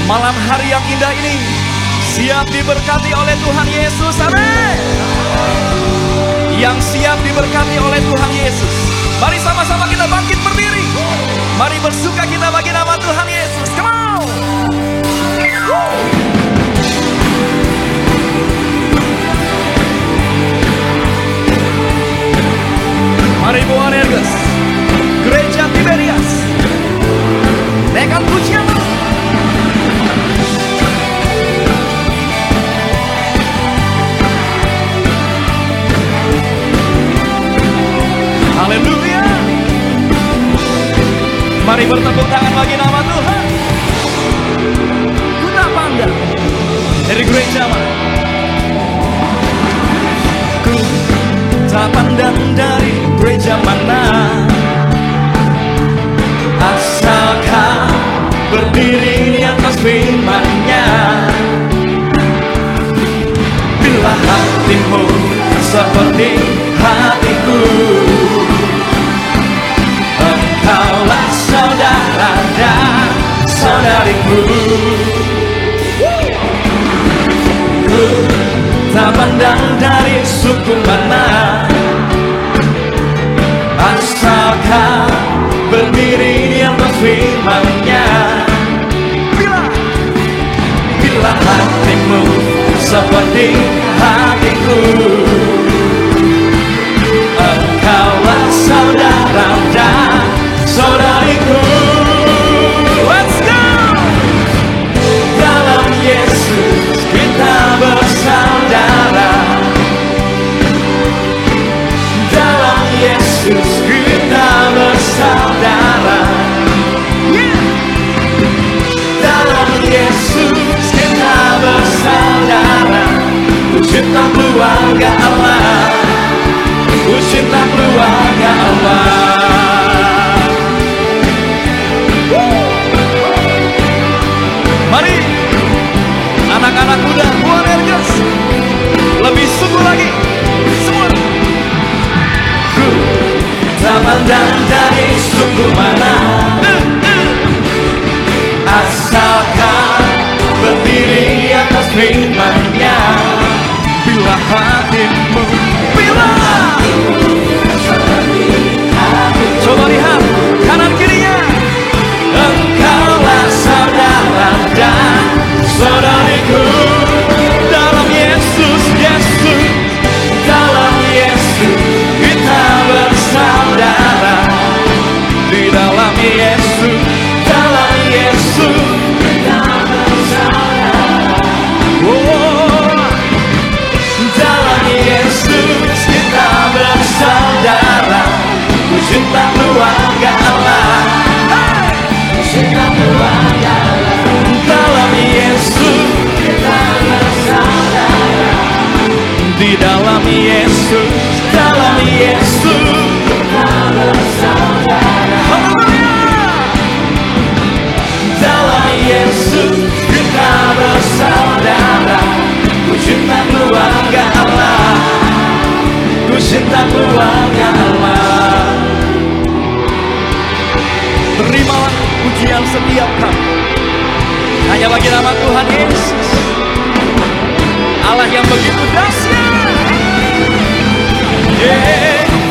Malam hari yang indah ini siap diberkati oleh Tuhan Yesus. Amin. Yang siap diberkati oleh Tuhan Yesus, mari sama-sama kita bangkit berdiri. Mari bersuka kita bagi nama Tuhan Yesus. Come on. Mari buat Ergas Gereja Tiberias, naikkan pujian. Haleluya. Mari bertepuk tangan bagi nama Tuhan. Ku tak pandang dari gereja mana, ku tak pandang dari gereja mana, asalkan berdiri di atas firman-Nya. Bila hatimu seperti hatiku, engkaulah saudara dan saudariku. Ku tak pandang dari suku mana, asalkan berdiri di atas firman-Nya. Bila hatimu seperti hatiku, engkaulah saudara dan saudariku. Let's go! Dalam Yesus kita bersaudara, dalam Yesus kita bersaudara, dalam Yesus kita bersaudara. Cinta keluarga Allah, cinta keluarga Allah. Mari anak-anak muda buat Ergas lebih sungguh lagi. Semua ku tak pandang dari suku mana, asalkan berdiri di atas firman-Nya. Bila hatimu, bila coba lihat kanan kirinya, engkaulah saudara dan saudariku. Dalam Yesus, Yesus, dalam Yesus kita bersaudara. Di dalam Yesus, dalam Yesus kita bersaudara. Oh, dalam Yesus kita bersaudara. Cinta keluarga Allah, cinta keluarga Allah. Dalam Yesus kita bersaudara. Di dalam Yesus, dalam Yesus kita bersaudara. Dalam Yesus kita bersaudara. Ku cinta keluarga Allah, ku cinta keluarga Allah. Terimalah pujian setiap kami hanya bagi nama Tuhan Yesus, Allah yang begitu dahsyat. Yeah.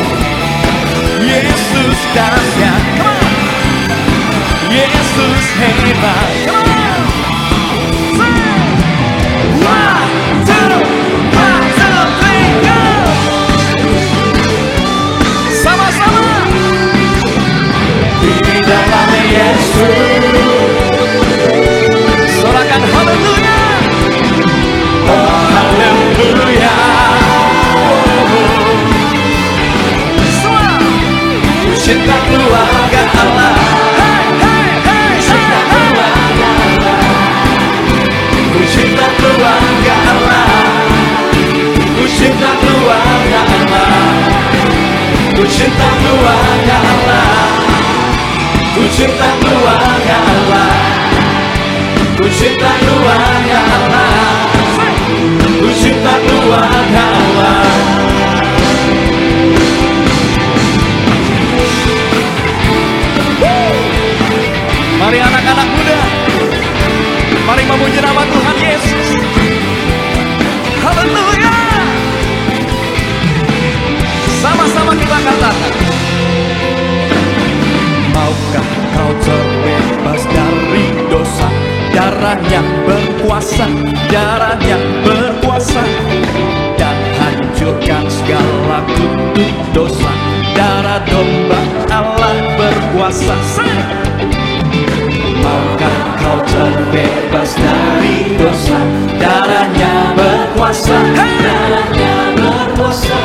berkuasa, darahnya berkuasa, dan hancurkan segala kutuk dosa. Darah domba Allah berkuasa. Maukah kau terbebas dari dosa? Darahnya berkuasa, darahnya berkuasa,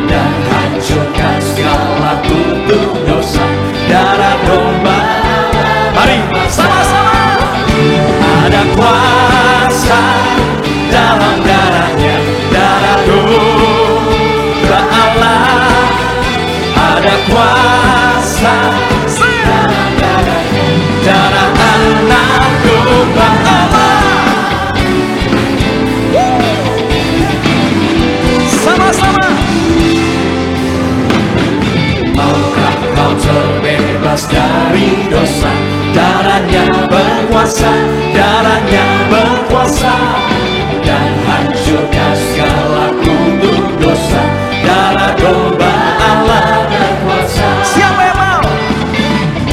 dan hancurkan segala kutuk dosa. Darah domba Allah. Mari sama-sama. Ada kuasa dalam darahnya, darah domba Allah. Ada kuasa dalam darahnya, darah anak domba Allah. Sama-sama. Maukah kau terbebas dari dosa? Darahnya berkuasa, darahnya berkuasa, dan hancurkan segala kutuk dosa. Darah domba Allah berkuasa. Siapa yang mau?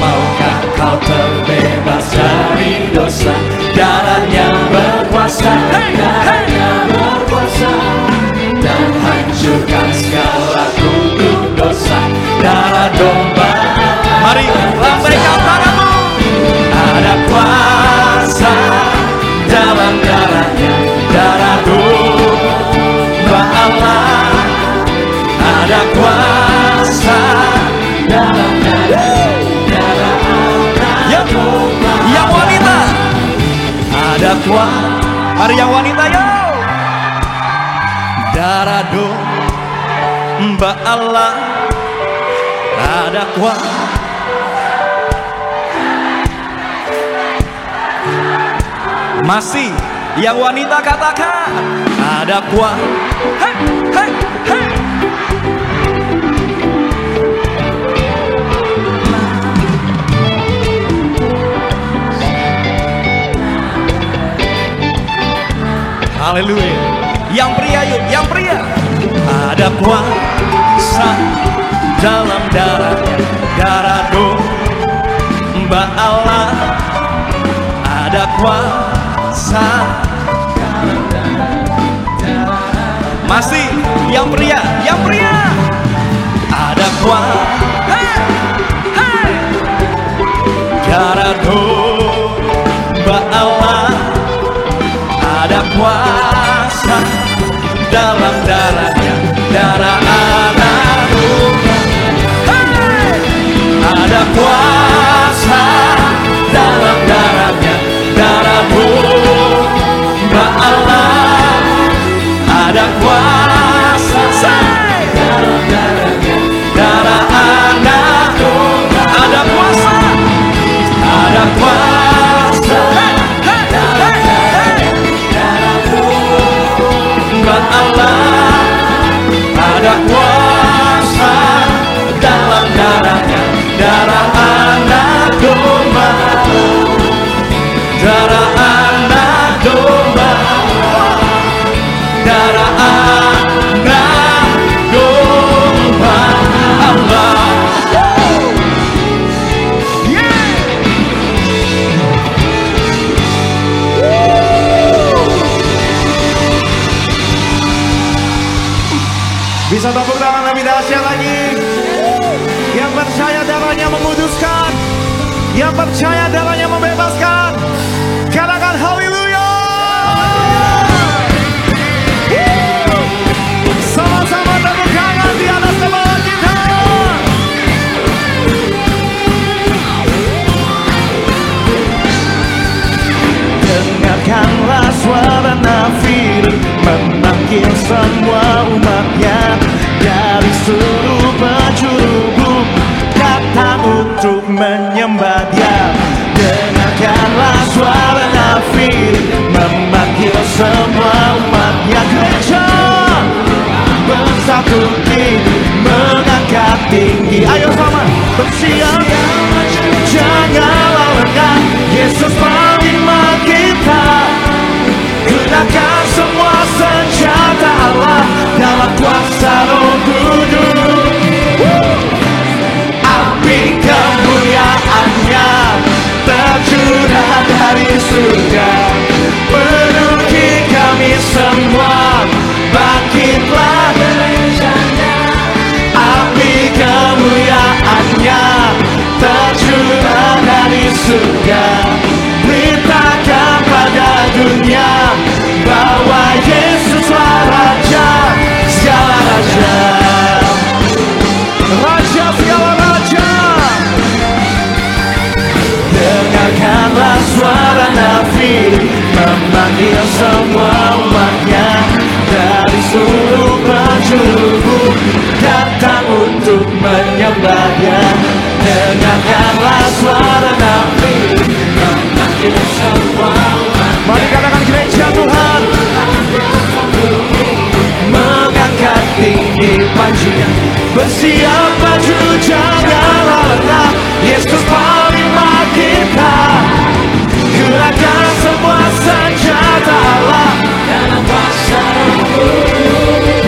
Maukah kau terbebas dari dosa? Darahnya berkuasa, darahnya berkuasa, dan hancurkan segala kutuk dosa. Darah domba Allah. Mari lambaikan tanganmu. Ada kuasa dalam darahnya, darah domba Allah. Ada kuasa dalam darah anak domba. Yang wanita ada kuasa. Mari yang wanita yo. Darah domba Allah ada kuasa. Masih yang wanita katakan ada kuasa. Hey, hey, hey. Haleluya. Yang pria yuk, yang pria. Ada kuasa dalam darahnya, darah domba Allah. Ada kuasa. Masih yang pria, yang pria. Ada kuasa. Hey, hey. Darah domba Allah. Ada kuasa dalam darahnya, darah anak domba. Hey. Ada kuasa dalam darahnya, darah domba Allah. Ada kuasa dalam darahnya, darah anak domba. Ada kuasa, ada kuasa dalam darahnya, darah domba Allah. Ada kuasa dalam darahnya, darah anak domba. Darah anak domba, darah anak domba Allah. Bisa tepuk tangan lebih dahsyat lagi. Yang percaya darahnya menguduskan, yang percaya darahnya membebaskan, katakan haleluya. Sama-sama tepuk tangan di atas kepala kita. Dengarkanlah suara nafir memanggil semua umatnya dari seluruh penjuru bumi, datang untuk menyembah Dia. Dengarkanlah suara nafir memanggil semua umatnya. Gereja bersatu kini mengangkat tinggi. Ayo sama bersiap, janganlah lengah. Yesus panglima kita. Gunakan semua senjata Allah dalam kuasa Roh Kudus. Api kemuliaan-Nya tercurah dari surga. bangkitlah gerejanya, api kemuliaannya tercurah dari surga. Beritakan pada dunia bahwa Yesuslah Raja segala raja, Raja segala raja. Dengarkanlah suara nabi memanggil semua umatnya dari seluruh penjuru datang untuk menyembahnya. Dengarkanlah suara nabi memanggil semua umatnya. Mari katakan gereja Tuhan, mengangkat tinggi panjinya, bersiap maju jangan lelah. Yesus panglima kita, gerakan semua senjata Allah dalam kuasa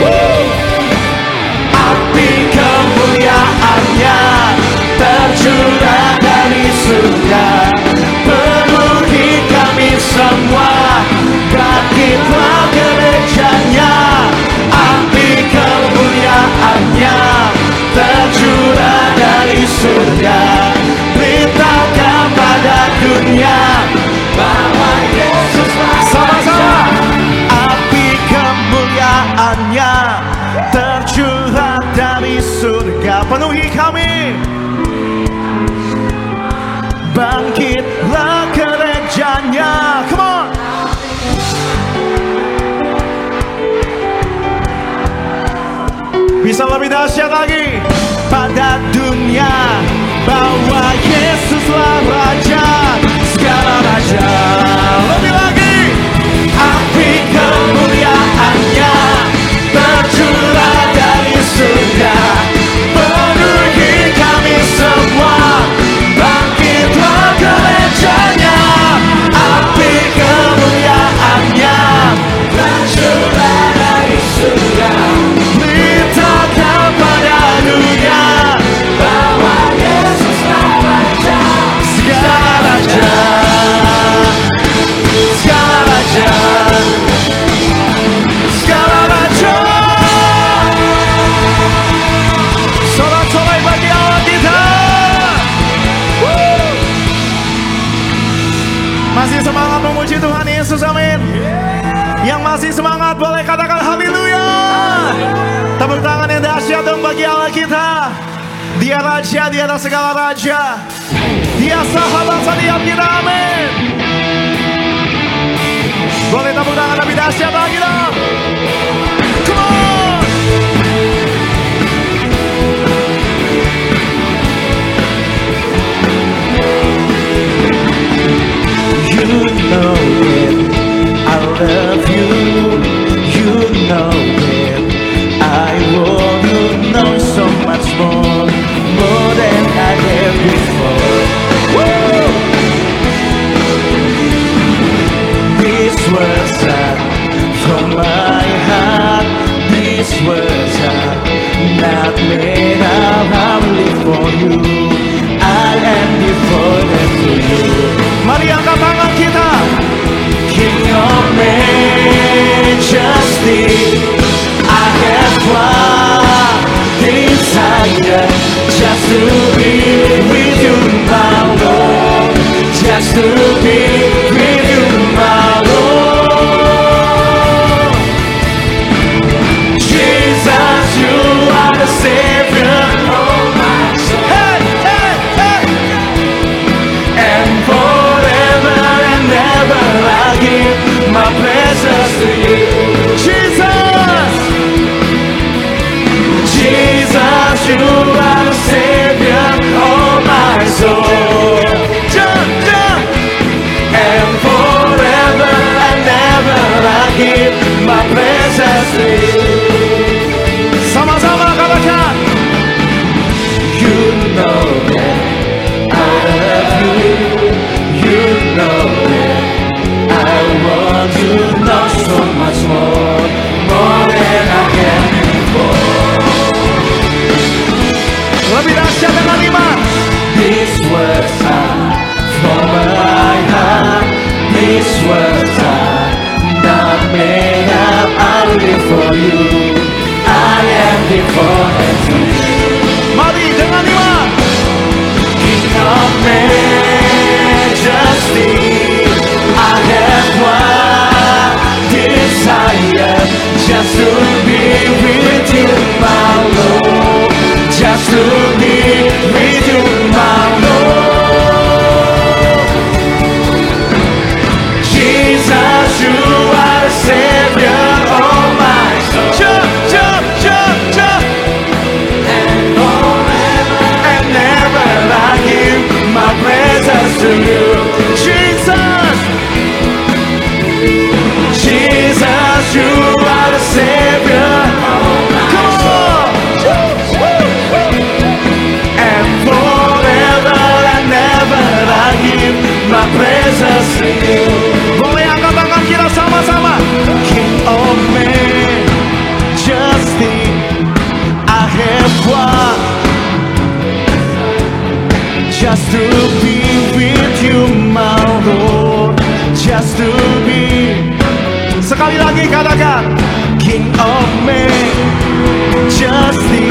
Roh. Api kemuliaannya tercurah dari surga, penuhi kami semua. Bangkitlah gerejanya, api kemuliaannya tercurah dari surga. Beritakan pada dunia bahwa Yesuslah sama-sama. Api kemuliaannya tercurah dari surga, penuhi kami. Bangkitlah gerejanya, come on. Bisa lebih dahsyat lagi. Pada dunia bahwa Yesuslah Raja segala raja. Lebih lagi. Api kemuliaannya tercurah dari surga, penuhi kami semua. Bangkitlah gerejanya, api kemuliaannya tercurah dari surga. Beritakan pada dunia bahwa Yesuslah Raja segala raja, segala raja, segala raja. Sorak-sorai bagi Allah kita. Masih semangat memuji Tuhan Yesus, amin. Yang masih semangat boleh katakan haleluya. Tepuk tangan yang dahsyat dong bagi Allah kita. Dia Raja di atas segala raja. Dia sahabat setiap kita, amin. Boleh tepuk tangan lebih dahsyat lagi dong. Come on. You know it, I love you. You know it, I want to know so much more than I have before. Woo! These words are from my heart. These words are not made up. I'm living for you. I am devoted to you. Mari angkat tangan kita. King of Majesty, I have one desire, just to be with you, my Lord. Just to be with you, my Lord. Jesus, you are the Savior of my soul. Hey, hey, hey. And forever and ever I give my praises to you. Jesus, Jesus, you are the Savior of my soul. And forever and ever I give my praises to you. Sama-sama katakan. You know that I love you. You know that I want to know so much more than I can before. to be with you, my Lord. Just to be. Sekali lagi katakan, King of me, just the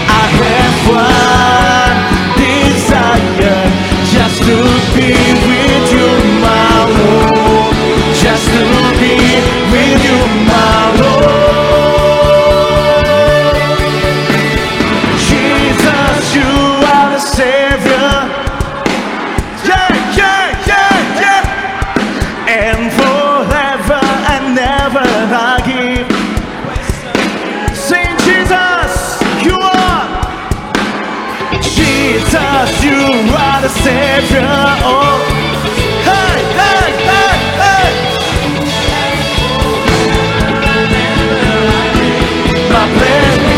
I have one desire, just to be with you, my Lord. Just to be with you, my Lord. Jesus, you are the Savior. Yeah, yeah, yeah, yeah. And forever and ever I give. Sing Jesus, you are. Jesus, you are the Savior. Oh, hey, hey, hey, hey. My blessing.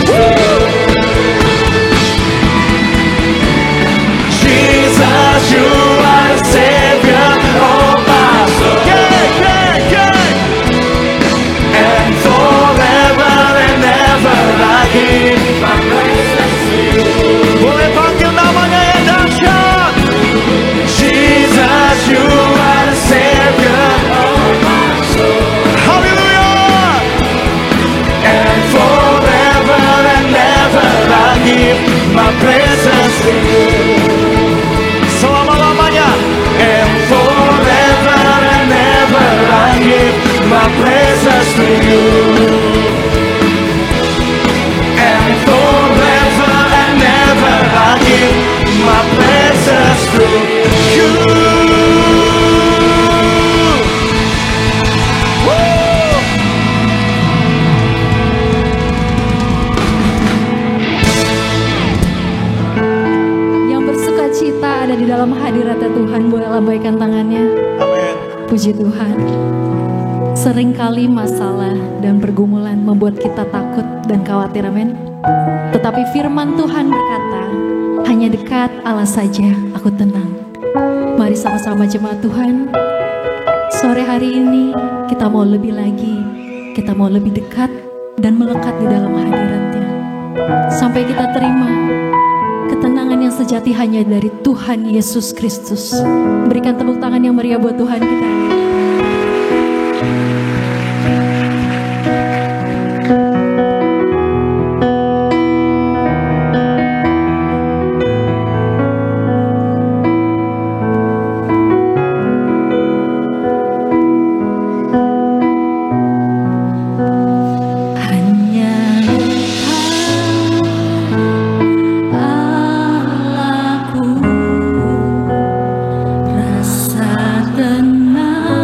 Jesus, you are the Savior of my soul. Yeah, yeah, yeah. And forever and ever I give my praises to you. Boleh panggil namanya yang dahsyat. Jesus, you are the Savior of my soul. Hallelujah. And forever and ever I give my praises to you. Selama-lamanya. And forever and ever I give my praises to you. And forever and ever I give my praises to you. Woo! Yang bersuka cita ada di dalam hadiratnya Tuhan, boleh lambaikan tangannya. Amin. Puji Tuhan. Seringkali masalah dan pergumulan membuat kita takut dan khawatir, amin. Tetapi firman Tuhan berkata, hanya dekat Allah saja aku tenang. Mari sama-sama jemaat Tuhan, sore hari ini kita mau lebih lagi, kita mau lebih dekat dan melekat di dalam hadiratnya. Sampai kita terima ketenangan yang sejati hanya dari Tuhan Yesus Kristus. Berikan tepuk tangan yang meriah buat Tuhan kita. Rasa tenang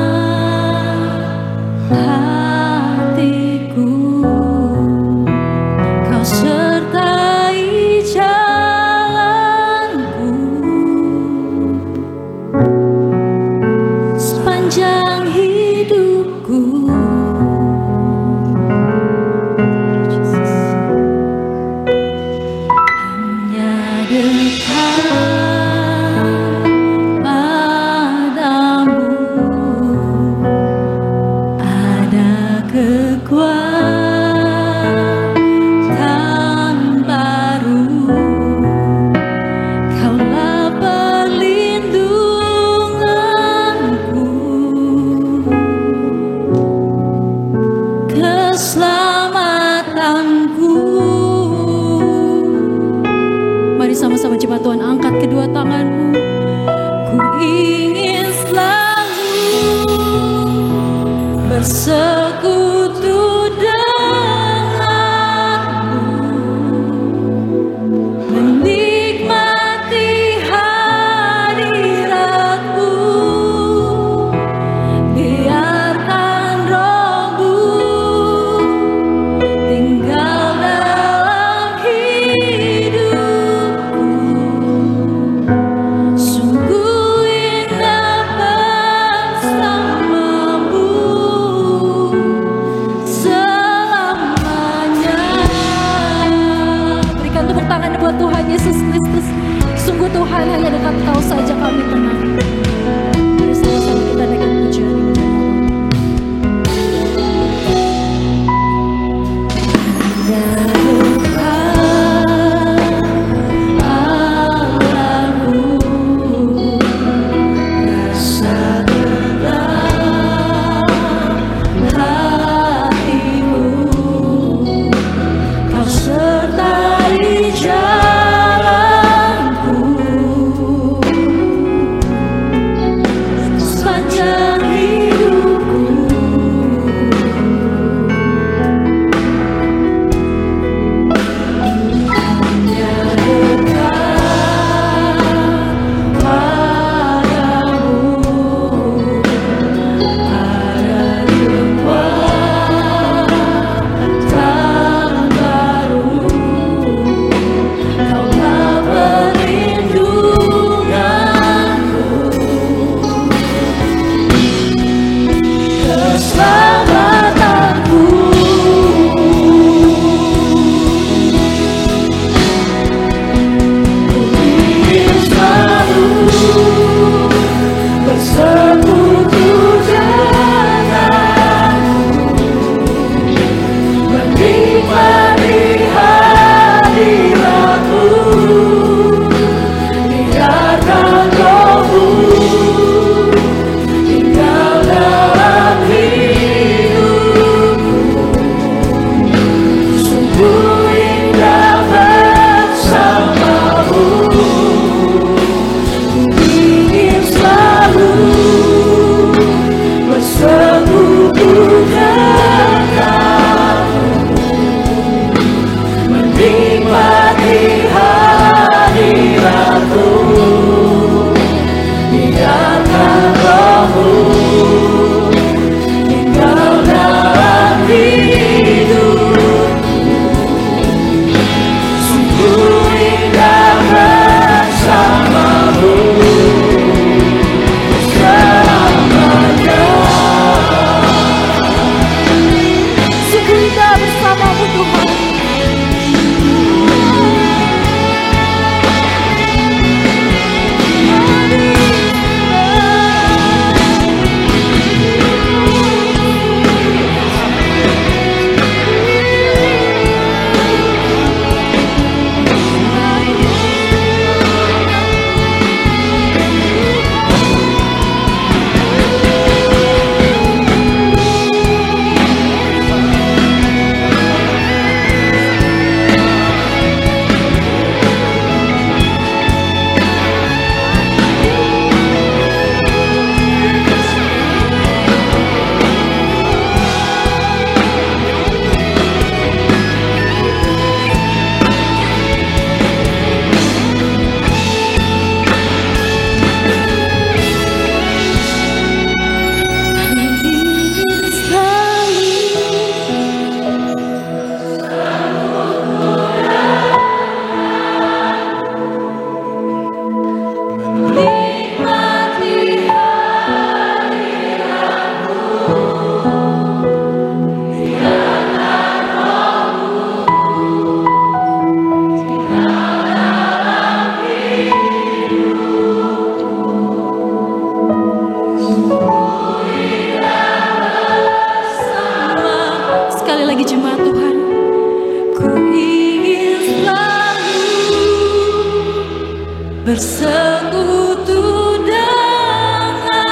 bersekutu denganmu,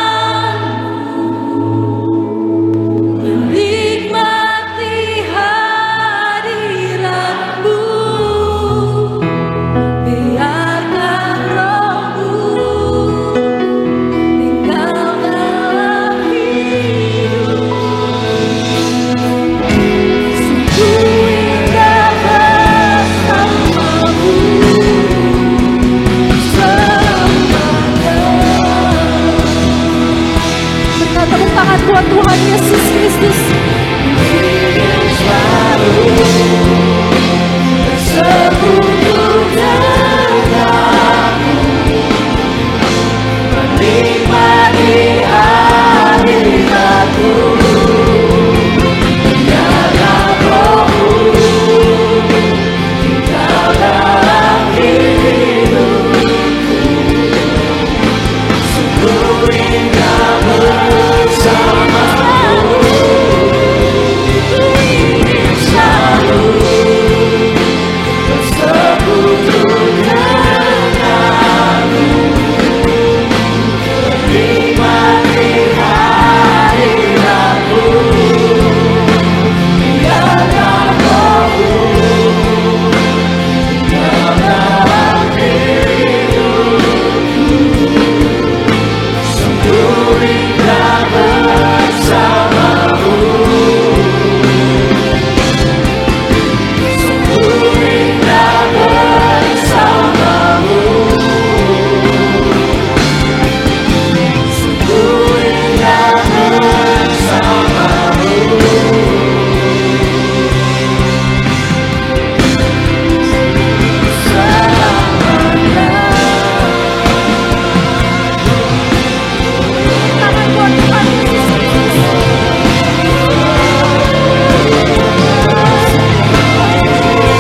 menikmati hadiratmu, biarkan rohmu tinggal dalam hidup. Sungguh indah bersamamu selamanya. Berikan tepuk tangan buat Tuhan Yesus Kristus. Ingin selalu bersekutu denganmu, menikmati hadiratmu, biarkan rohmu tinggal dalam hidupku. Sungguh indah bersamamu, ingin selalu bersekutu denganmu, menikmati hadiratmu, biarkan rohmu tinggal dalam hidupku. Sungguh indah bersamamu, sungguh indah bersamamu, sungguh indah bersamamu. Selamanya. Tangan buat Tuhan Yesus Kristus. Dengan pujian kita lakukan kepada Tuhan.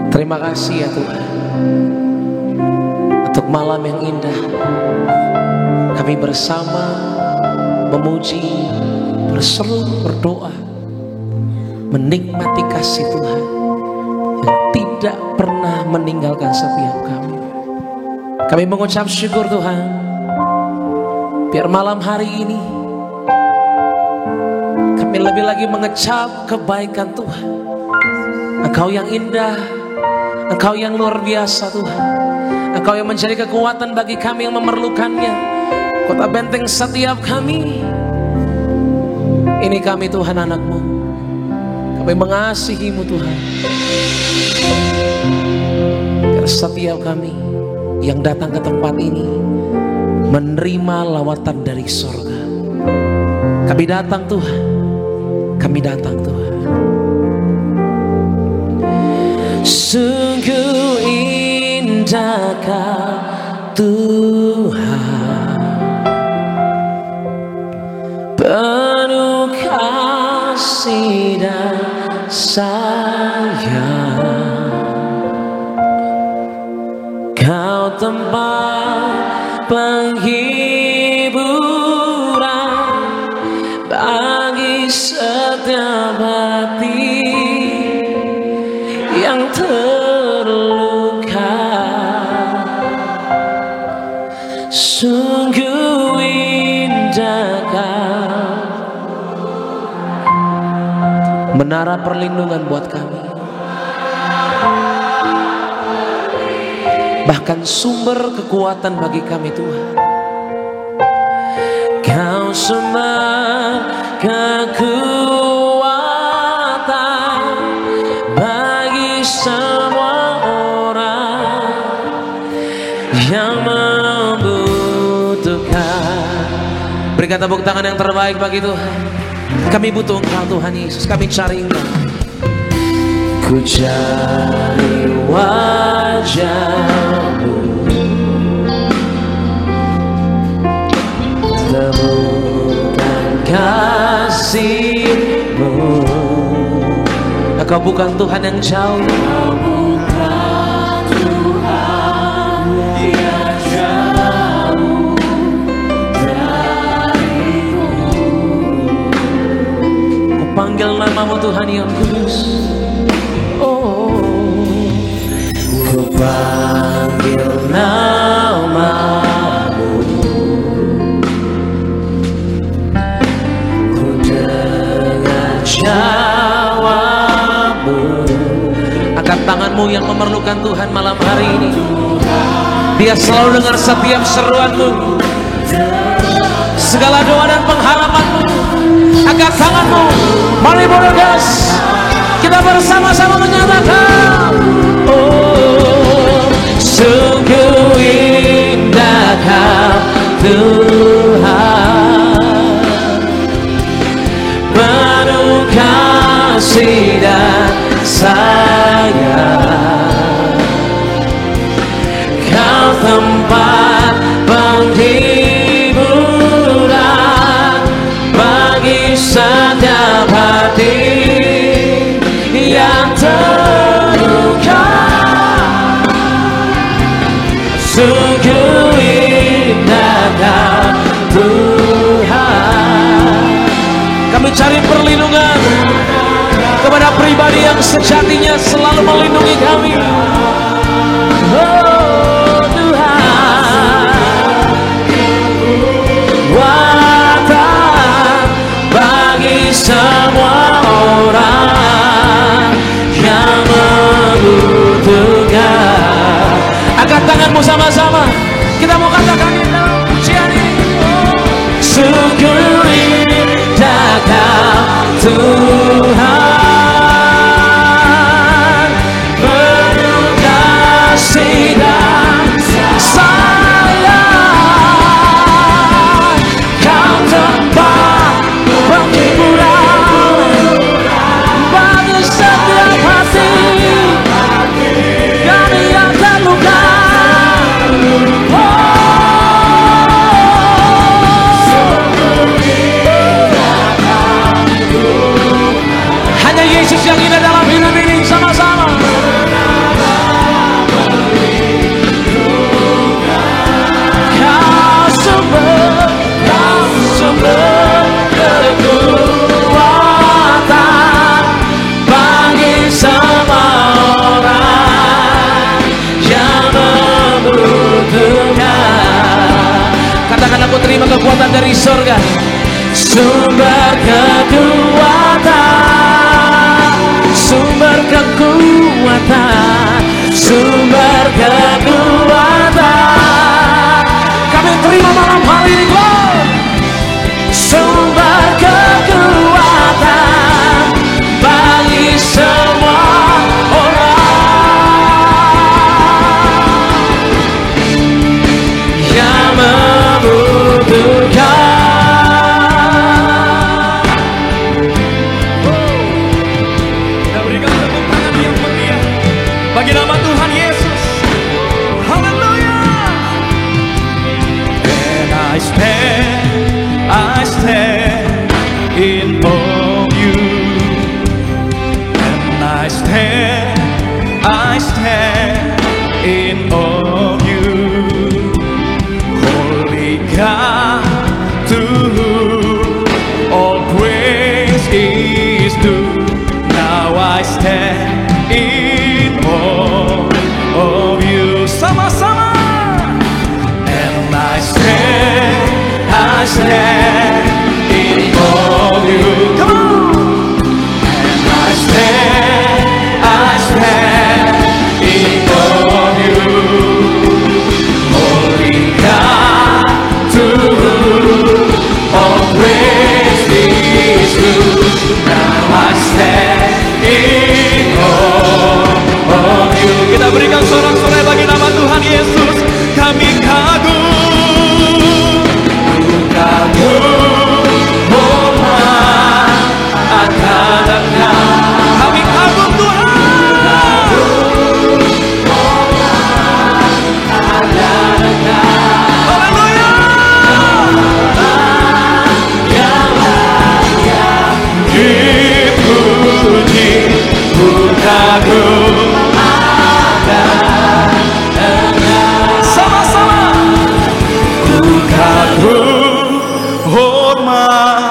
Terima kasih ya Tuhan untuk malam yang indah. Kami bersama memuji, berseru, berdoa, menikmati kasih Tuhan yang tidak pernah meninggalkan setiap kami. Kami mengucap syukur Tuhan, biar malam hari ini kami lebih lagi mengecap kebaikan Tuhan. Engkau yang indah, Engkau yang luar biasa Tuhan. Engkau yang menjadi kekuatan bagi kami yang memerlukannya. Kota benteng setiap kami. Ini kami Tuhan anak-Mu. Kami mengasihi-Mu Tuhan. Biar setiap kami yang datang ke tempat ini menerima lawatan dari sorga. Kami datang Tuhan, kami datang Tuhan. Sungguh indah Kau Tuhan, penuh kasih dan sayang. Kau tempat penghiburan bagi setiap hati yang terluka. Sungguh indah Kau, menara perlindungan buat kami, bahkan sumber kekuatan bagi kami Tuhan. Kau sumber kekuatan bagi semua orang yang membutuhkan. Berikan tepuk tangan yang terbaik bagi Tuhan. Kami butuh Engkau Tuhan Yesus, kami cari Engkau. Ku cari wajah-Mu, temukan kasih-Mu. Engkau bukan Tuhan yang jauh, Engkau bukan Tuhan yang jauh dariku. Ku panggil nama-Mu Tuhan yang kudus. Ku panggil nama-Mu, ku dengar jawab-Mu. Angkat tanganmu yang memerlukan Tuhan malam hari ini. Dia selalu dengar setiap seruanmu, segala doa dan pengharapanmu. Angkat tanganmu, mari bergas, kita bersama-sama menyatakan, oh, sungguh indah Kau Tuhan, penuh kasih dan sayang. Kau tempat penghiburan bagi setiap hati yang terluka. Sungguh indah Kau Tuhan. Kami cari perlindungan kepada pribadi yang sejatinya selalu melindungi kami. Oh Tuhan, watan bagi semua orang yang membutuhkan. Angkat tanganmu sama-sama, kita mau katakan itu pujian ini. Sungguh indah Kau Tuhan, penuh kasih dan sayang. Kau tempat penghiburan bagi setiap hati kami yang terluka. bagi nama Tuhan Yesus. Haleluya. And I stand in awe of you. And I stand in awe of you. Holy God, to whom all praise is due. Now I stand in awe of you. Sama-sama. And I stand in awe of you. Come on. And I stand in awe of you. Holy God, to whom all praise is due. Now I stand in awe of you. Kita berikan sorak-sorai bagi nama Tuhan Yesus. Kami kagum, hormat akan Engkau. Kami kagum Tuhan. Haleluya. Dipuji, ku kagum. Sama-sama. Ku kagum, hormat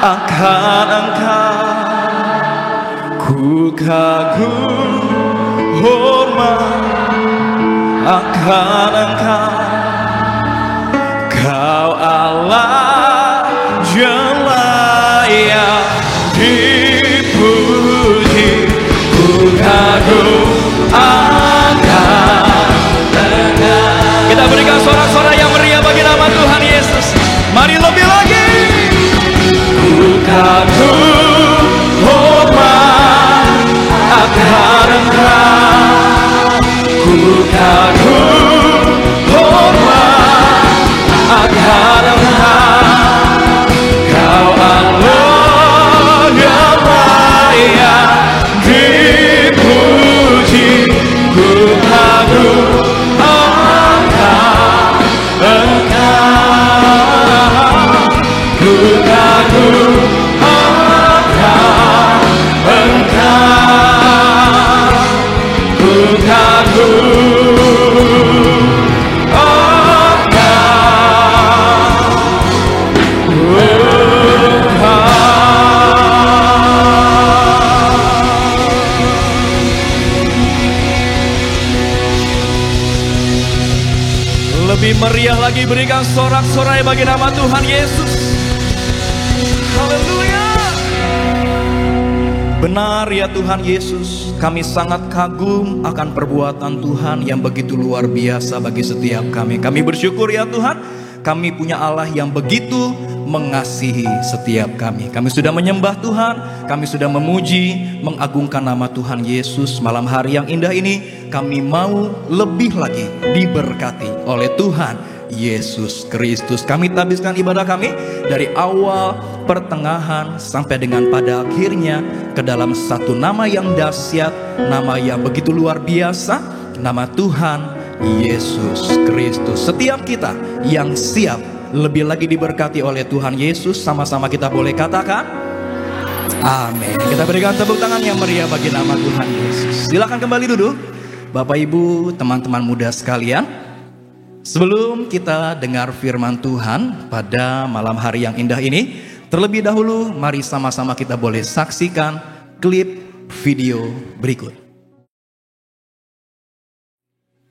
akan Engkau. Ku kagum, hormat akan Engkau. Kau Allah yang layak dipuji. Ku kagum akan Engkau. Kita berikan sorak-sorai yang meriah bagi nama Tuhan Yesus. Mari lebih lagi. Ku kagum, hormat akan Engkau. Ku kagum, hormat akan Engkau. Kau Allah yang layak dipuji. Ku kagum akan Engkau. Ku kagum akan Engkau. Ku kagum lebih meriah lagi, berikan sorak-sorai bagi nama Tuhan Yesus. Haleluya. Benar ya Tuhan Yesus, kami sangat kagum akan perbuatan Tuhan yang begitu luar biasa bagi setiap kami. Kami bersyukur ya Tuhan, kami punya Allah yang begitu mengasihi setiap kami. Kami sudah menyembah Tuhan, kami sudah memuji, mengagungkan nama Tuhan Yesus. Malam hari yang indah ini, kami mau lebih lagi diberkati oleh Tuhan Yesus Kristus. Kami habiskan ibadah kami dari awal, pertengahan, sampai dengan pada akhirnya ke dalam satu nama yang dahsyat, nama yang begitu luar biasa, nama Tuhan Yesus Kristus. Setiap kita yang siap lebih lagi diberkati oleh Tuhan Yesus, sama-sama kita boleh katakan amin. Kita berikan tepuk tangan yang meriah bagi nama Tuhan Yesus. Silakan kembali duduk Bapak Ibu, teman-teman muda sekalian. Sebelum kita dengar firman Tuhan pada malam hari yang indah ini, terlebih dahulu mari sama-sama kita boleh saksikan klip video berikut.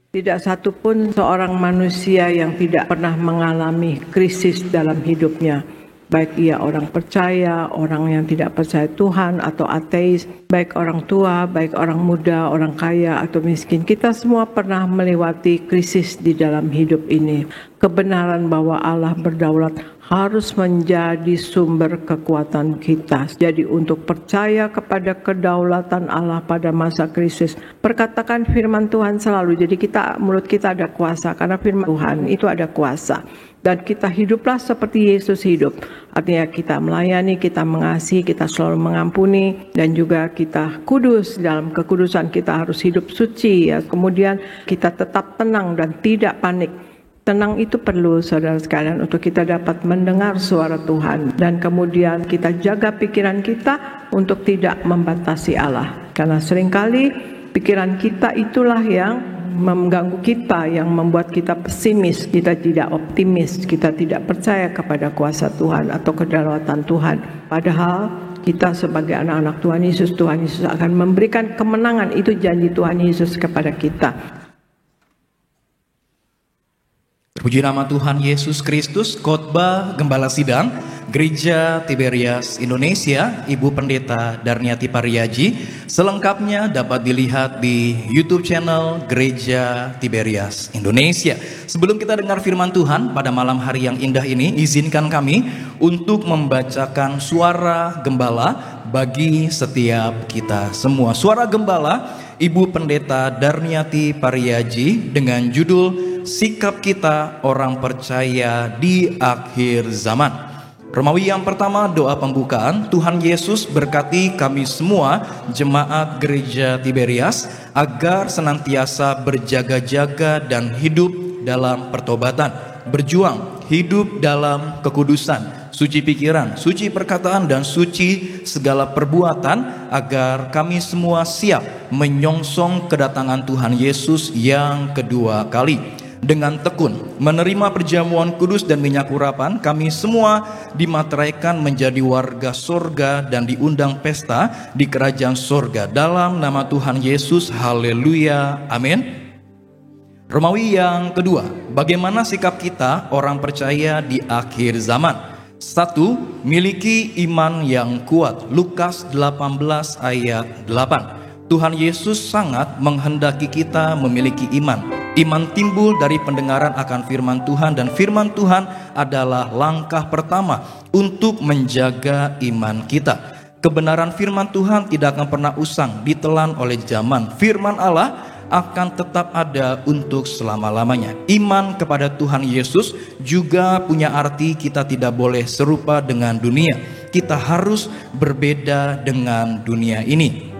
Tidak satu pun seorang manusia yang tidak pernah mengalami krisis dalam hidupnya. Baik ia orang percaya, orang yang tidak percaya Tuhan atau ateis, baik orang tua, baik orang muda, orang kaya atau miskin. Kita semua pernah melewati krisis di dalam hidup ini. Kebenaran bahwa Allah berdaulat harus menjadi sumber kekuatan kita. Jadi untuk percaya kepada kedaulatan Allah pada masa krisis, perkatakan firman Tuhan selalu. Jadi mulut kita ada kuasa, karena firman Tuhan itu ada kuasa. Dan kita hiduplah seperti Yesus hidup. Artinya kita melayani, kita mengasihi, kita selalu mengampuni, dan juga kita kudus. Dalam kekudusan kita harus hidup suci, ya. Kemudian kita tetap tenang dan tidak panik. Tenang itu perlu, saudara sekalian, untuk kita dapat mendengar suara Tuhan. Dan kemudian kita jaga pikiran kita untuk tidak membatasi Allah. Karena seringkali pikiran kita itulah yang mengganggu kita, yang membuat kita pesimis, kita tidak optimis, kita tidak percaya kepada kuasa Tuhan atau kedaulatan Tuhan. Padahal kita sebagai anak-anak Tuhan Yesus akan memberikan kemenangan. Itu janji Tuhan Yesus kepada kita. Puji nama Tuhan Yesus Kristus. Khotbah Gembala Sidang Gereja Tiberias Indonesia, Ibu Pendeta Darniati Pariaji. Selengkapnya dapat dilihat di YouTube channel Gereja Tiberias Indonesia. Sebelum kita dengar firman Tuhan pada malam hari yang indah ini, izinkan kami untuk membacakan suara gembala bagi setiap kita semua. Suara gembala Ibu Pendeta Darniati Pariaji dengan judul Sikap Kita Orang Percaya di Akhir Zaman. Romawi yang pertama, doa pembukaan. Tuhan Yesus berkati kami semua jemaat Gereja Tiberias agar senantiasa berjaga-jaga dan hidup dalam pertobatan, berjuang hidup dalam kekudusan, suci pikiran, suci perkataan, dan suci segala perbuatan, agar kami semua siap menyongsong kedatangan Tuhan Yesus yang kedua kali. Dengan tekun menerima perjamuan kudus dan minyak urapan, kami semua dimateraikan menjadi warga sorga dan diundang pesta di kerajaan sorga dalam nama Tuhan Yesus. Haleluya, amin. Romawi yang kedua, bagaimana sikap kita orang percaya di akhir zaman? 1. Miliki iman yang kuat. Lukas 18 ayat 8. Tuhan Yesus sangat menghendaki kita memiliki iman. Iman timbul dari pendengaran akan firman Tuhan, dan firman Tuhan adalah langkah pertama untuk menjaga iman kita. Kebenaran firman Tuhan tidak akan pernah usang ditelan oleh zaman. Firman Allah akan tetap ada untuk selama-lamanya. Iman kepada Tuhan Yesus juga punya arti kita tidak boleh serupa dengan dunia. Kita harus berbeda dengan dunia ini.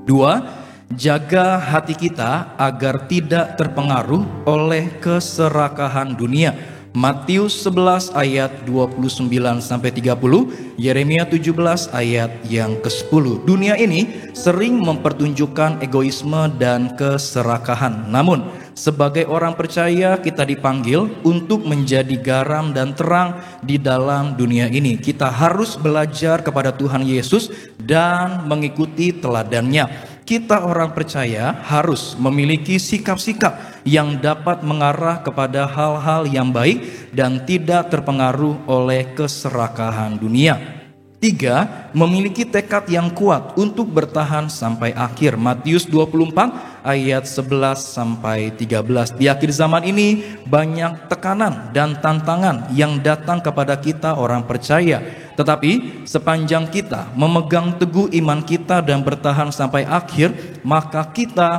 2. Jaga hati kita agar tidak terpengaruh oleh keserakahan dunia. Matius 11 ayat 29-30, Yeremia 17 ayat yang ke-10. Dunia ini sering mempertunjukkan egoisme dan keserakahan. Namun, sebagai orang percaya kita dipanggil untuk menjadi garam dan terang di dalam dunia ini. Kita harus belajar kepada Tuhan Yesus dan mengikuti teladannya. Kita orang percaya harus memiliki sikap-sikap yang dapat mengarah kepada hal-hal yang baik dan tidak terpengaruh oleh keserakahan dunia. 3. Memiliki tekad yang kuat untuk bertahan sampai akhir. Matius 24 ayat 11-13. Di akhir zaman ini banyak tekanan dan tantangan yang datang kepada kita orang percaya. Tetapi sepanjang kita memegang teguh iman kita dan bertahan sampai akhir, maka kita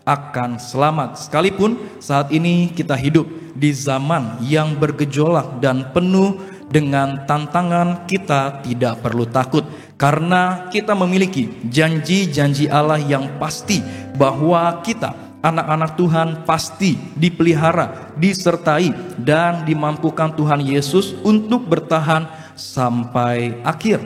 akan selamat. Sekalipun saat ini kita hidup di zaman yang bergejolak dan penuh dengan tantangan, kita tidak perlu takut, karena kita memiliki janji-janji Allah yang pasti bahwa kita anak-anak Tuhan pasti dipelihara, disertai, dan dimampukan Tuhan Yesus untuk bertahan sampai akhir.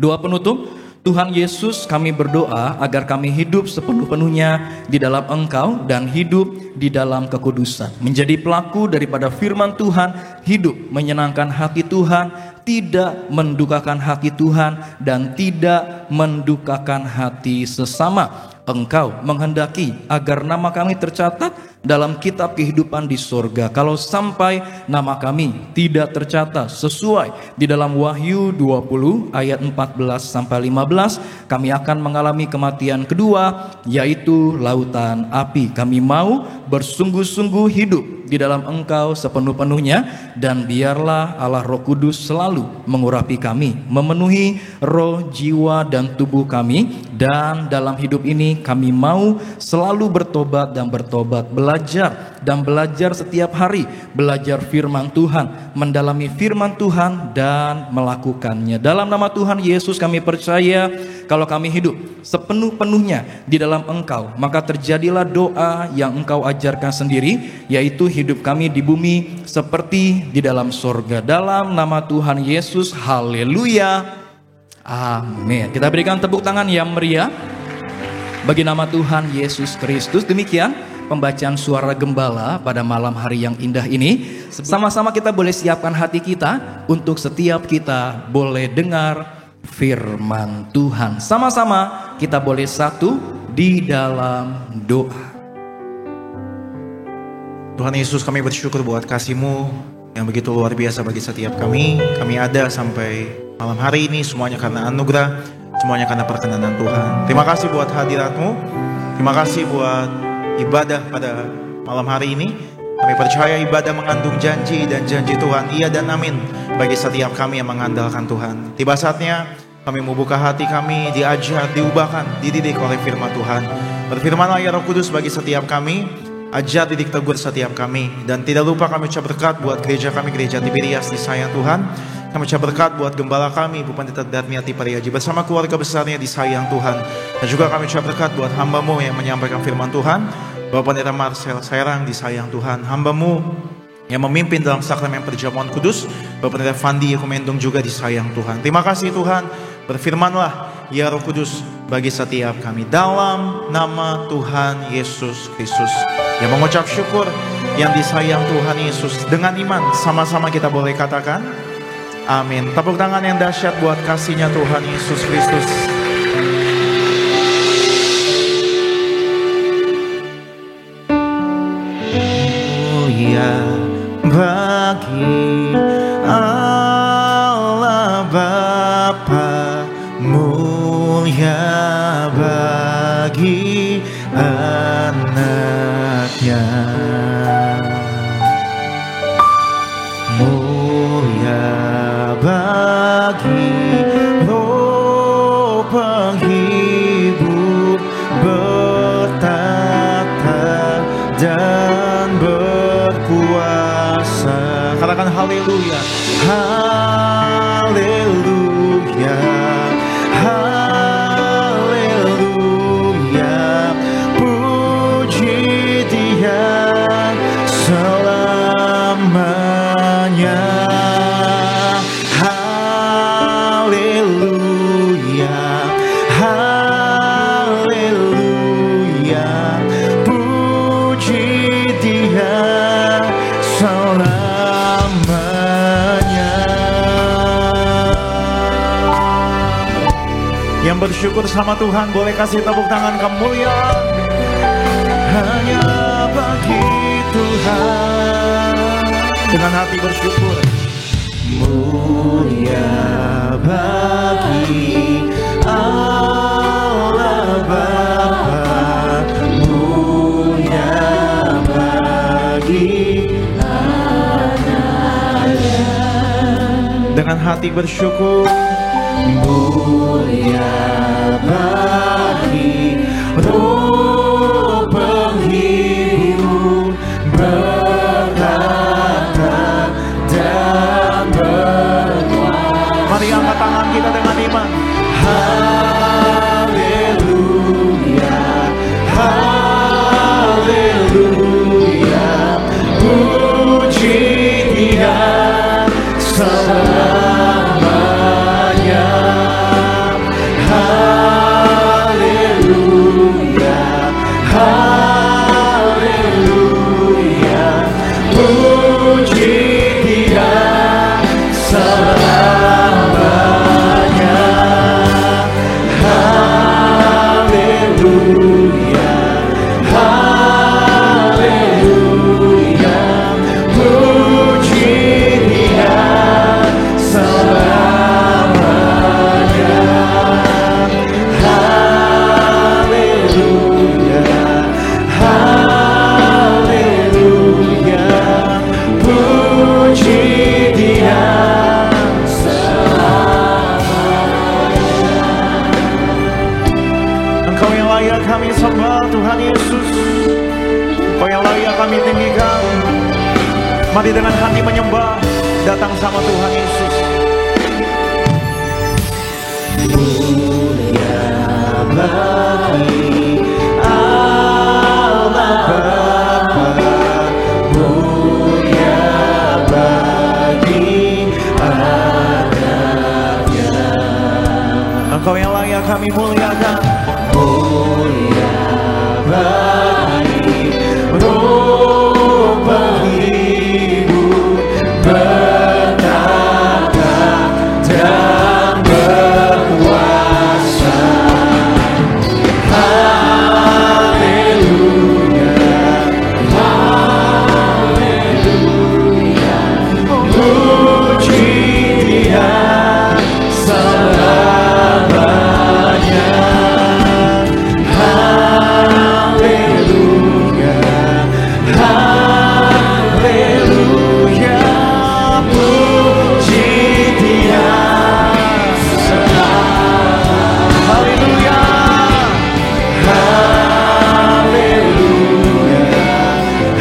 Doa penutup. Tuhan Yesus, kami berdoa agar kami hidup sepenuh-penuhnya di dalam Engkau dan hidup di dalam kekudusan. Menjadi pelaku daripada firman Tuhan, hidup menyenangkan hati Tuhan, tidak mendukakan hati Tuhan, dan tidak mendukakan hati sesama. Engkau menghendaki agar nama kami tercatat dalam kitab kehidupan di sorga. Kalau sampai nama kami tidak tercatat sesuai di dalam Wahyu 20 ayat 14 sampai 15, kami akan mengalami kematian kedua, yaitu lautan api. Kami mau bersungguh-sungguh hidup di dalam Engkau sepenuh-penuhnya, dan biarlah Allah Roh Kudus selalu mengurapi kami, memenuhi roh, jiwa, dan tubuh kami. Dan dalam hidup ini kami mau selalu bertobat dan bertobat, belajar dan belajar setiap hari, belajar firman Tuhan, mendalami firman Tuhan dan melakukannya. Dalam nama Tuhan Yesus kami percaya, kalau kami hidup sepenuh-penuhnya di dalam Engkau, maka terjadilah doa yang Engkau ajarkan sendiri, yaitu hidup kami di bumi seperti di dalam sorga. Dalam nama Tuhan Yesus, haleluya, amin. Kita berikan tepuk tangan yang meriah bagi nama Tuhan Yesus Kristus. Demikian pembacaan suara gembala pada malam hari yang indah ini. Sama-sama kita boleh siapkan hati kita untuk setiap kita boleh dengar firman Tuhan. Sama-sama kita boleh satu di dalam doa. Tuhan Yesus, kami bersyukur buat kasih-Mu yang begitu luar biasa bagi setiap kami. Kami ada sampai malam hari ini semuanya karena anugerah, semuanya karena perkenanan Tuhan. Terima kasih buat hadirat-Mu. Terima kasih buat ibadah pada malam hari ini. Kami percaya ibadah mengandung janji, dan janji Tuhan iya dan amin bagi setiap kami yang mengandalkan Tuhan. Tiba saatnya kami membuka hati kami, diajar, diubahkan, dididik oleh firman Tuhan. Berfirmanlah ya Roh Kudus bagi setiap kami, ajar, didik, tegur setiap kami. Dan tidak lupa kami ucap berkat buat gereja kami, Gereja Tiberias disayang Tuhan. Kami ucap berkat buat gembala kami, Ibu Pendeta Darmiati Pariaji, bersama keluarga besarnya disayang Tuhan. Dan juga kami ucap berkat buat hamba-Mu yang menyampaikan firman Tuhan, Bapak Pendeta Marcel Serang disayang Tuhan. Hamba-Mu yang memimpin dalam sakramen perjamuan kudus, Bapak Pendeta Fandi Yekumendung juga disayang Tuhan. Terima kasih Tuhan, berfirmanlah ya Roh Kudus bagi setiap kami. Dalam nama Tuhan Yesus Kristus yang mengucap syukur, yang disayang Tuhan Yesus, dengan iman sama-sama kita boleh katakan amin. Tepuk tangan yang dahsyat buat kasihnya Tuhan Yesus Kristus. Mulia bagi Allah Bapa, mulia bagi anaknya, mulia bagi Roh penghibur bertata dan berkuasa. Katakan haleluya, haleluya, haleluya. Puji Dia selamanya. Haleluya, haleluya. Puji Dia selamanya. Yang bersyukur sama Tuhan boleh kasih tepuk tangan kemuliaan hanya bagi Tuhan. Dengan hati bersyukur, mulia bagi Allah Bapa, mulia bagi anaknya. Dengan hati bersyukur, mulia bagi Roh penghibur berkata dan berkuasa. Mari angkat tangan kita dengan iman. Haleluya, haleluya. Puji Dia selamanya. Engkau yang layak kami sembah Tuhan Yesus. Engkau yang layak kami tinggikan. Mari dengan hati menyembah datang sama Tuhan Yesus. Mulia bagi Allah Bapa, mulia bagi Anaknya. Engkau yang layak kami muliakan. Mulia bagi Roh berhibur, bertata dan berkuasa. Haleluya, haleluya, puji Dia selamanya. Haleluya, haleluya, puji Dia selamanya. Haleluya, haleluya,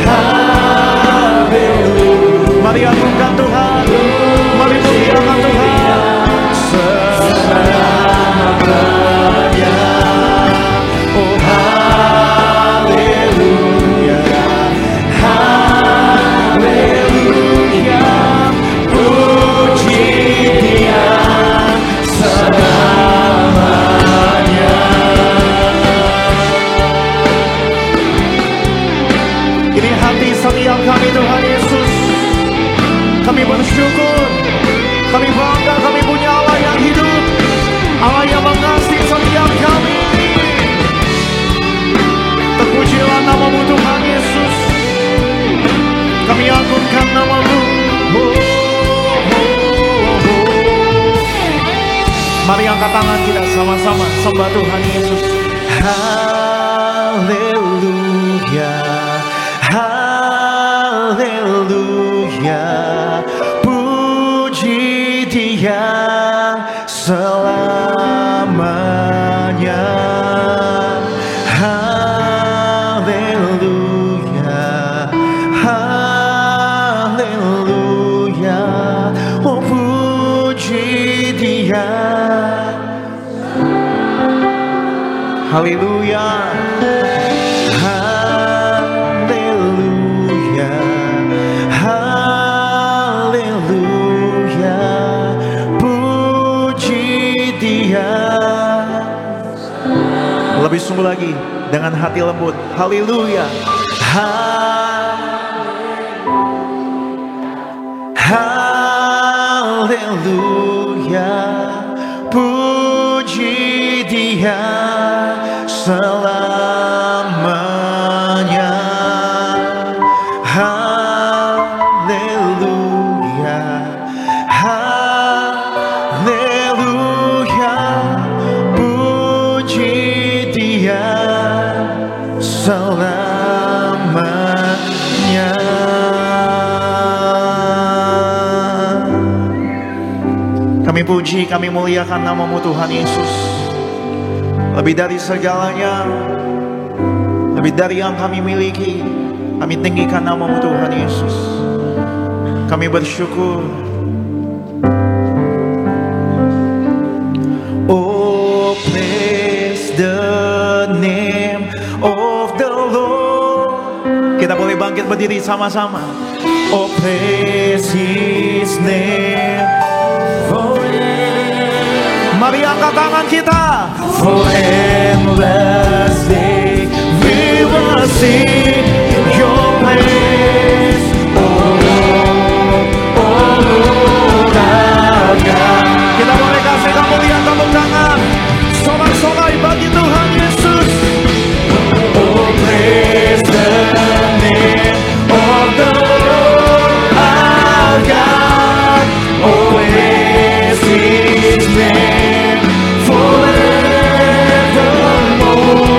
haleluya. Mari agungkan Tuhan, mari muliakan Tuhan selamanya. Oh haleluya, haleluya, puji Dia selamanya. Ini hati setiap kami Tuhan Yesus. Kami bersyukur, kami bangga, kami punya Allah yang hidup, Allah yang mengasihi setiap kami. Terpujilah nama-Mu Tuhan Yesus. Kami agungkan nama-Mu. Mari angkat tangan kita sama-sama sembah Tuhan Yesus. Haleluya, haleluya, puji Dia selamanya. Haleluya, haleluya, oh puji Dia. Haleluya, haleluya, haleluya, puji Dia. Lebih sungguh lagi dengan hati lembut. Haleluya, haleluya, puji Dia selamanya. Haleluya, haleluya, puji Dia selamanya. Kami puji, kami muliakan nama-Mu Tuhan Yesus. Lebih dari segalanya, lebih dari yang kami miliki, kami tinggikan nama-Mu Tuhan Yesus. Kami bersyukur. Oh, praise the name of the Lord. Kita boleh bangkit berdiri sama-sama. Oh, praise His name. Mari angkat tangan kita. For endlessly we will sing Your praise, oh Lord, oh Lord our God. Kita boleh kasih kemuliaan tepuk tangan sorak-sorai bagi Tuhan Yesus. Oh praise the name of the Lord our God. Oh praise His name forevermore.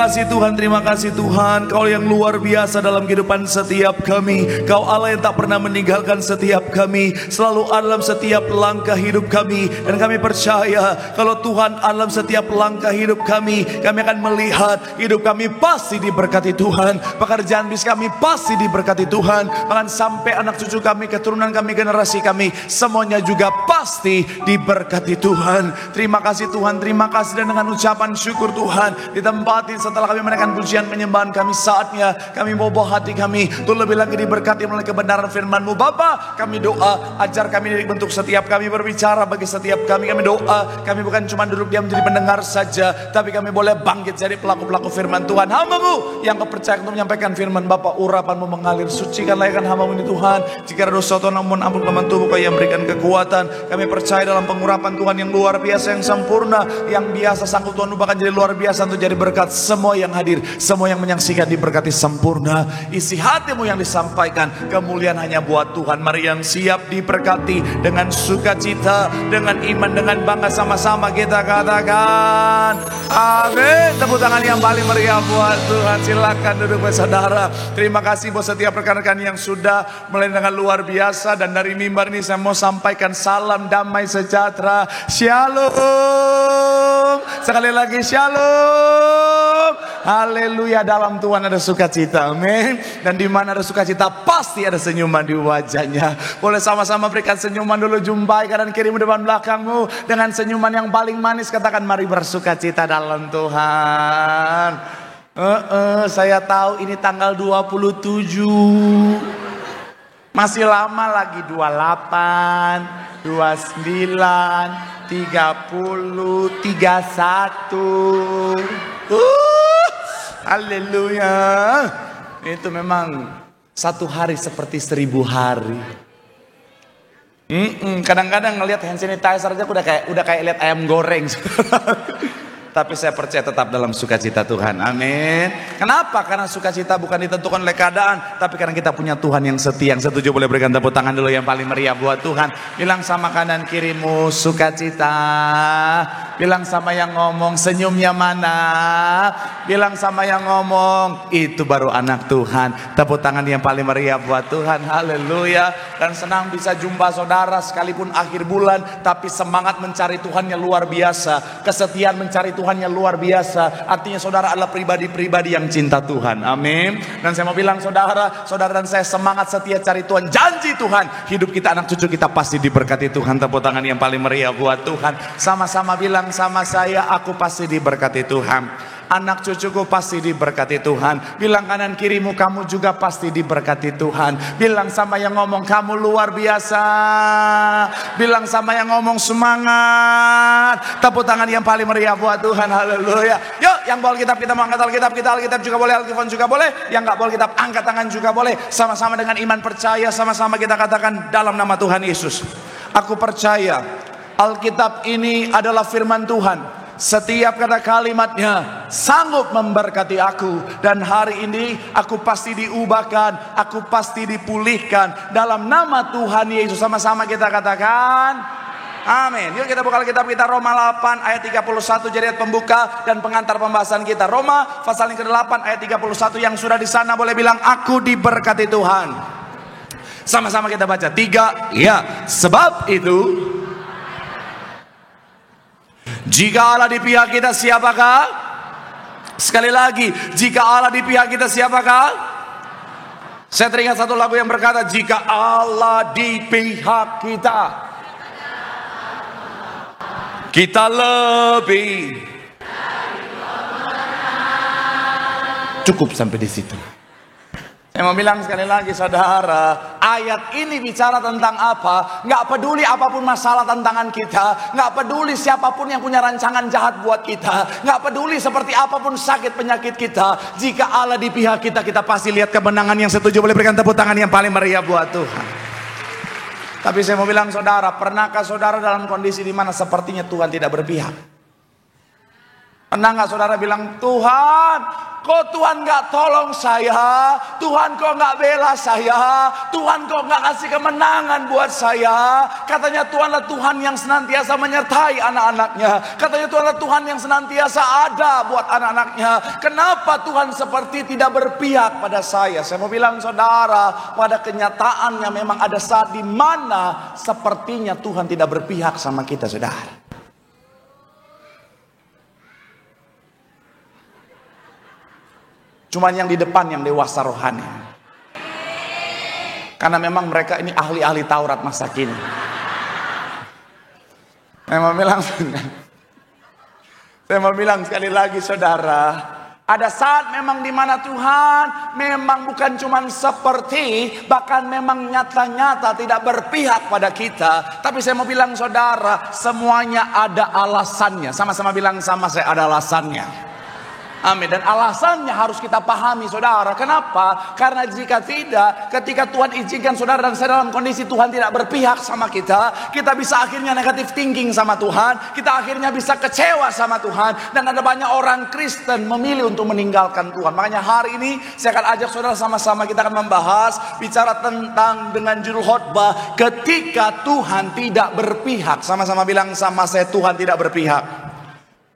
kasih Tuhan, terima kasih Tuhan. Kau yang luar biasa dalam kehidupan setiap kami. Kau Allah yang tak pernah meninggalkan setiap kami, selalu dalam setiap langkah hidup kami. Dan kami percaya kalau Tuhan dalam setiap langkah hidup kami akan melihat hidup kami pasti diberkati Tuhan. Pekerjaan bisnis kami pasti diberkati Tuhan. Bahkan sampai anak cucu kami, keturunan kami, generasi kami, semuanya juga pasti diberkati Tuhan. Terima kasih Tuhan, terima kasih. Dan dengan ucapan syukur Tuhan, di tempat ini setelah kami menaikkan pujian penyembahan kami, saatnya kami mau bawa hati kami untuk lebih lagi diberkati melalui kebenaran firman-Mu. Bapa, kami doa, ajar kami bentuk setiap kami berbicara bagi setiap kami. Kami doa, kami bukan cuma duduk diam menjadi pendengar saja, tapi kami boleh bangkit jadi pelaku-pelaku firman Tuhan. Hamba-Mu yang kepercaya untuk menyampaikan firman Bapa, urapan-Mu mengalir, sucikanlah ya Hamba-Mu ini Tuhan. Jika ada dosa Tuhan, namun ampun kelemahan tubuh, Kau yang berikan kekuatan. Kami percaya dalam pengurapan Tuhan yang luar biasa, yang sempurna, yang biasa sanggup Tuhan bahkan jadi luar biasa untuk jadi berkat. Semua yang hadir, semua yang menyaksikan diberkati sempurna. Isi hati-Mu yang disampaikan, kemuliaan hanya buat Tuhan. Mari yang siap diberkati dengan sukacita, dengan iman, dengan bangga, sama-sama kita katakan amin. Tepuk tangan yang paling meriah buat Tuhan. Silakan duduk saudara. Terima kasih buat setiap rekan-rekan yang sudah mulai dengan luar biasa. Dan dari mimbar ini saya mau sampaikan salam damai sejahtera. Shalom. Sekali lagi shalom. Haleluya. Dalam Tuhan ada sukacita, amin. Dan di mana ada sukacita pasti ada senyuman di wajahnya. Boleh sama-sama berikan senyuman dulu. Jumpai kanan kirimu, depan belakangmu, dengan senyuman yang paling manis. Katakan mari bersukacita dalam Tuhan. Saya tahu ini tanggal 27, masih lama lagi. 28, 29, 30, 31. Haleluya. Itu memang satu hari seperti 1000 hari. Kadang-kadang ngelihat hand sanitizer aja udah kayak lihat ayam goreng. Tapi saya percaya tetap dalam sukacita Tuhan, amin. Kenapa? Karena sukacita bukan ditentukan oleh keadaan, tapi karena kita punya Tuhan yang setia. Yang setuju boleh berikan tepuk tangan dulu yang paling meriah buat Tuhan. Bilang sama kanan kirimu sukacita. Bilang sama yang ngomong senyumnya mana. Bilang sama yang ngomong itu baru anak Tuhan. Tepuk tangan yang paling meriah buat Tuhan, haleluya. Dan senang bisa jumpa saudara sekalipun akhir bulan, tapi semangat mencari Tuhan yang luar biasa. Kesetiaan mencari Tuhan yang luar biasa. Artinya saudara adalah pribadi-pribadi yang cinta Tuhan, amin. Dan saya mau bilang saudara dan saya semangat setia cari Tuhan. Janji Tuhan, hidup kita, anak cucu kita pasti diberkati Tuhan. Tepuk tangan yang paling meriah buat Tuhan. Sama-sama bilang sama saya, aku pasti diberkati Tuhan. Anak cucuku pasti diberkati Tuhan. Bilang kanan kirimu, kamu juga pasti diberkati Tuhan. Bilang sama yang ngomong, kamu luar biasa. Bilang sama yang ngomong, semangat. Tepuk tangan yang paling meriah buat Tuhan, haleluya. Yuk, yang bawa Alkitab kita mau angkat Alkitab kita. Alkitab juga boleh, Alkitab juga boleh. Yang gak bawa Alkitab angkat tangan juga boleh. Sama-sama dengan iman percaya, sama-sama kita katakan dalam nama Tuhan Yesus, aku percaya Alkitab ini adalah firman Tuhan. Setiap kata kalimatnya sanggup memberkati aku. Dan hari ini aku pasti diubahkan, aku pasti dipulihkan dalam nama Tuhan Yesus. Sama-sama kita katakan amin. Yuk kita buka Alkitab kita, Roma 8 ayat 31 jadi ayat pembuka dan pengantar pembahasan kita. Roma pasal yang ke-8 ayat 31. Yang sudah di sana boleh bilang aku diberkati Tuhan. Sama-sama kita baca 3. Ya, sebab itu jika Allah di pihak kita, siapakah? Sekali lagi, jika Allah di pihak kita, siapakah? Saya teringat satu lagu yang berkata, jika Allah di pihak kita, kita lebih. Cukup sampai di situ. Saya mau bilang sekali lagi saudara, ayat ini bicara tentang apa? Nggak peduli apapun masalah tantangan kita, nggak peduli siapapun yang punya rancangan jahat buat kita, nggak peduli seperti apapun sakit penyakit kita. Jika Allah di pihak kita, kita pasti lihat kemenangan. Yang setuju boleh berikan tepuk tangan yang paling meriah buat Tuhan. Tapi saya mau bilang saudara, pernahkah saudara dalam kondisi di mana sepertinya Tuhan tidak berpihak? Pernah nggak saudara bilang, Tuhan, Kok Tuhan gak tolong saya? Tuhan kok gak bela saya? Tuhan kok gak kasih kemenangan buat saya? Katanya Tuhanlah Tuhan yang senantiasa menyertai anak-anaknya. Katanya Tuhanlah Tuhan yang senantiasa ada buat anak-anaknya. Kenapa Tuhan seperti tidak berpihak pada saya? Saya mau bilang saudara, pada kenyataannya memang ada saat di mana sepertinya Tuhan tidak berpihak sama kita, saudara. Cuman yang di depan yang dewasa rohani. Karena memang mereka ini ahli-ahli Taurat masa kini. Saya mau bilang sekali lagi saudara, ada saat memang di mana Tuhan memang bukan cuman seperti, bahkan memang nyata-nyata tidak berpihak pada kita. Tapi saya mau bilang saudara, semuanya ada alasannya. Sama-sama bilang sama saya, ada alasannya. Amin. Dan alasannya harus kita pahami saudara. Kenapa? Karena jika tidak, ketika Tuhan izinkan saudara dan saya dalam kondisi Tuhan tidak berpihak sama kita, kita bisa akhirnya negatif thinking sama Tuhan, kita akhirnya bisa kecewa sama Tuhan. Dan ada banyak orang Kristen memilih untuk meninggalkan Tuhan. Makanya hari ini saya akan ajak saudara sama-sama kita akan membahas, bicara tentang dengan judul khotbah, ketika Tuhan tidak berpihak. Sama-sama bilang sama saya, Tuhan tidak berpihak.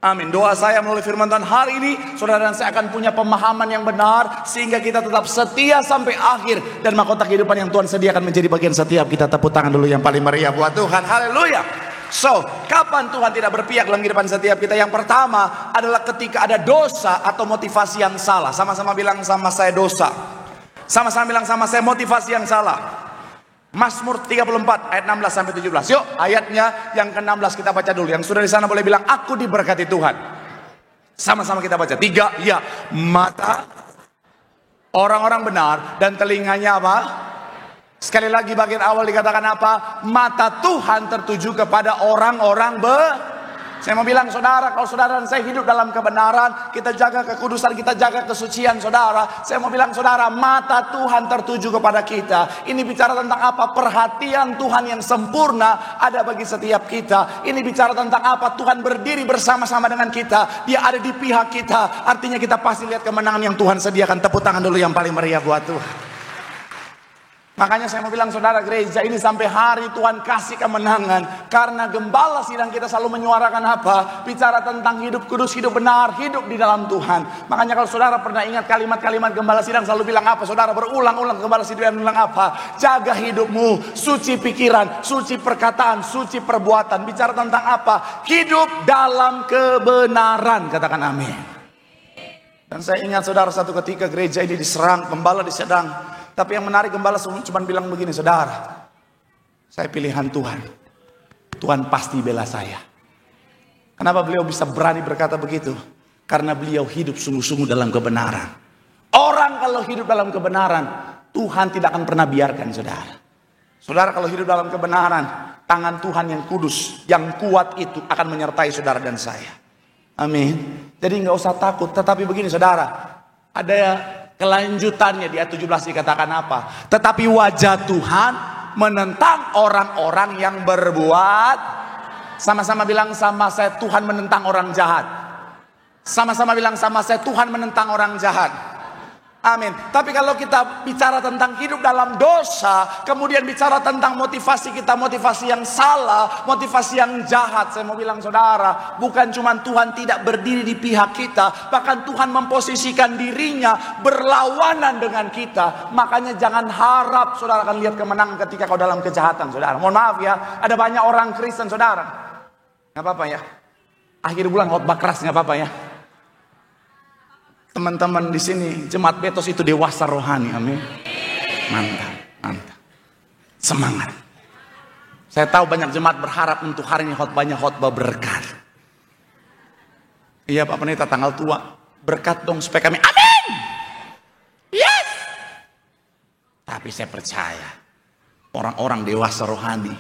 Amin. Doa saya melalui firman Tuhan hari ini, saudara dan saya akan punya pemahaman yang benar, sehingga kita tetap setia sampai akhir. Dan mahkota kehidupan yang Tuhan sediakan menjadi bagian setiap kita. Tepuk tangan dulu yang paling meriah buat Tuhan. Haleluya. So, kapan Tuhan tidak berpihak dalam kehidupan setiap kita? Yang pertama adalah ketika ada dosa atau motivasi yang salah. Sama-sama bilang sama saya, dosa. Sama-sama bilang sama saya, motivasi yang salah. Mazmur 34 ayat 16 sampai 17. Yuk, ayatnya yang ke-16 kita baca dulu. Yang sudah di sana boleh bilang, aku diberkati Tuhan. Sama-sama kita baca. 3, ya. Mata orang-orang benar dan telinganya apa? Sekali lagi bagian awal dikatakan apa? Mata Tuhan tertuju kepada orang-orang Saya mau bilang saudara, kalau saudara dan saya hidup dalam kebenaran, kita jaga kekudusan, kita jaga kesucian saudara. Saya mau bilang saudara, mata Tuhan tertuju kepada kita. Ini bicara tentang apa? Perhatian Tuhan yang sempurna ada bagi setiap kita. Ini bicara tentang apa? Tuhan berdiri bersama-sama dengan kita. Dia ada di pihak kita. Artinya kita pasti lihat kemenangan yang Tuhan sediakan. Tepuk tangan dulu yang paling meriah buat Tuhan. Makanya saya mau bilang saudara, gereja ini sampai hari Tuhan kasih kemenangan. Karena gembala sidang kita selalu menyuarakan apa? Bicara tentang hidup kudus, hidup benar, hidup di dalam Tuhan. Makanya kalau saudara pernah ingat kalimat-kalimat gembala sidang selalu bilang apa? Saudara berulang-ulang gembala sidang bilang apa? Jaga hidupmu, suci pikiran, suci perkataan, suci perbuatan. Bicara tentang apa? Hidup dalam kebenaran. Katakan amin. Dan saya ingat saudara, satu ketika gereja ini diserang, gembala disedang. Tapi yang menarik, gembala cuma bilang begini, saudara, saya pilihan Tuhan. Tuhan pasti bela saya. Kenapa beliau bisa berani berkata begitu? Karena beliau hidup sungguh-sungguh dalam kebenaran. Orang kalau hidup dalam kebenaran, Tuhan tidak akan pernah biarkan saudara. Saudara kalau hidup dalam kebenaran, tangan Tuhan yang kudus, yang kuat itu akan menyertai saudara dan saya. Amin. Jadi nggak usah takut. Tetapi begini saudara, ada kelanjutannya di ayat 17 dikatakan apa? Tetapi wajah Tuhan menentang orang-orang yang berbuat. Sama-sama bilang sama saya, Tuhan menentang orang jahat. Sama-sama bilang sama saya, Tuhan menentang orang jahat. Amin. Tapi kalau kita bicara tentang hidup dalam dosa, kemudian bicara tentang motivasi kita, motivasi yang salah, motivasi yang jahat, saya mau bilang saudara, bukan cuma Tuhan tidak berdiri di pihak kita, bahkan Tuhan memposisikan dirinya berlawanan dengan kita. Makanya jangan harap saudara akan lihat kemenangan ketika kau dalam kejahatan, saudara. Mohon maaf ya, ada banyak orang Kristen saudara, nggak apa-apa ya, akhir bulan khotbah keras nggak apa-apa ya. Teman-teman di sini jemaat Betos itu dewasa rohani, amin. Mantap, mantap. Semangat. Saya tahu banyak jemaat berharap untuk hari ini khotbahnya khotbah berkat. Iya Pak Pendeta, tanggal tua, berkat dong supaya kami, amin. Yes. Tapi saya percaya orang-orang dewasa rohani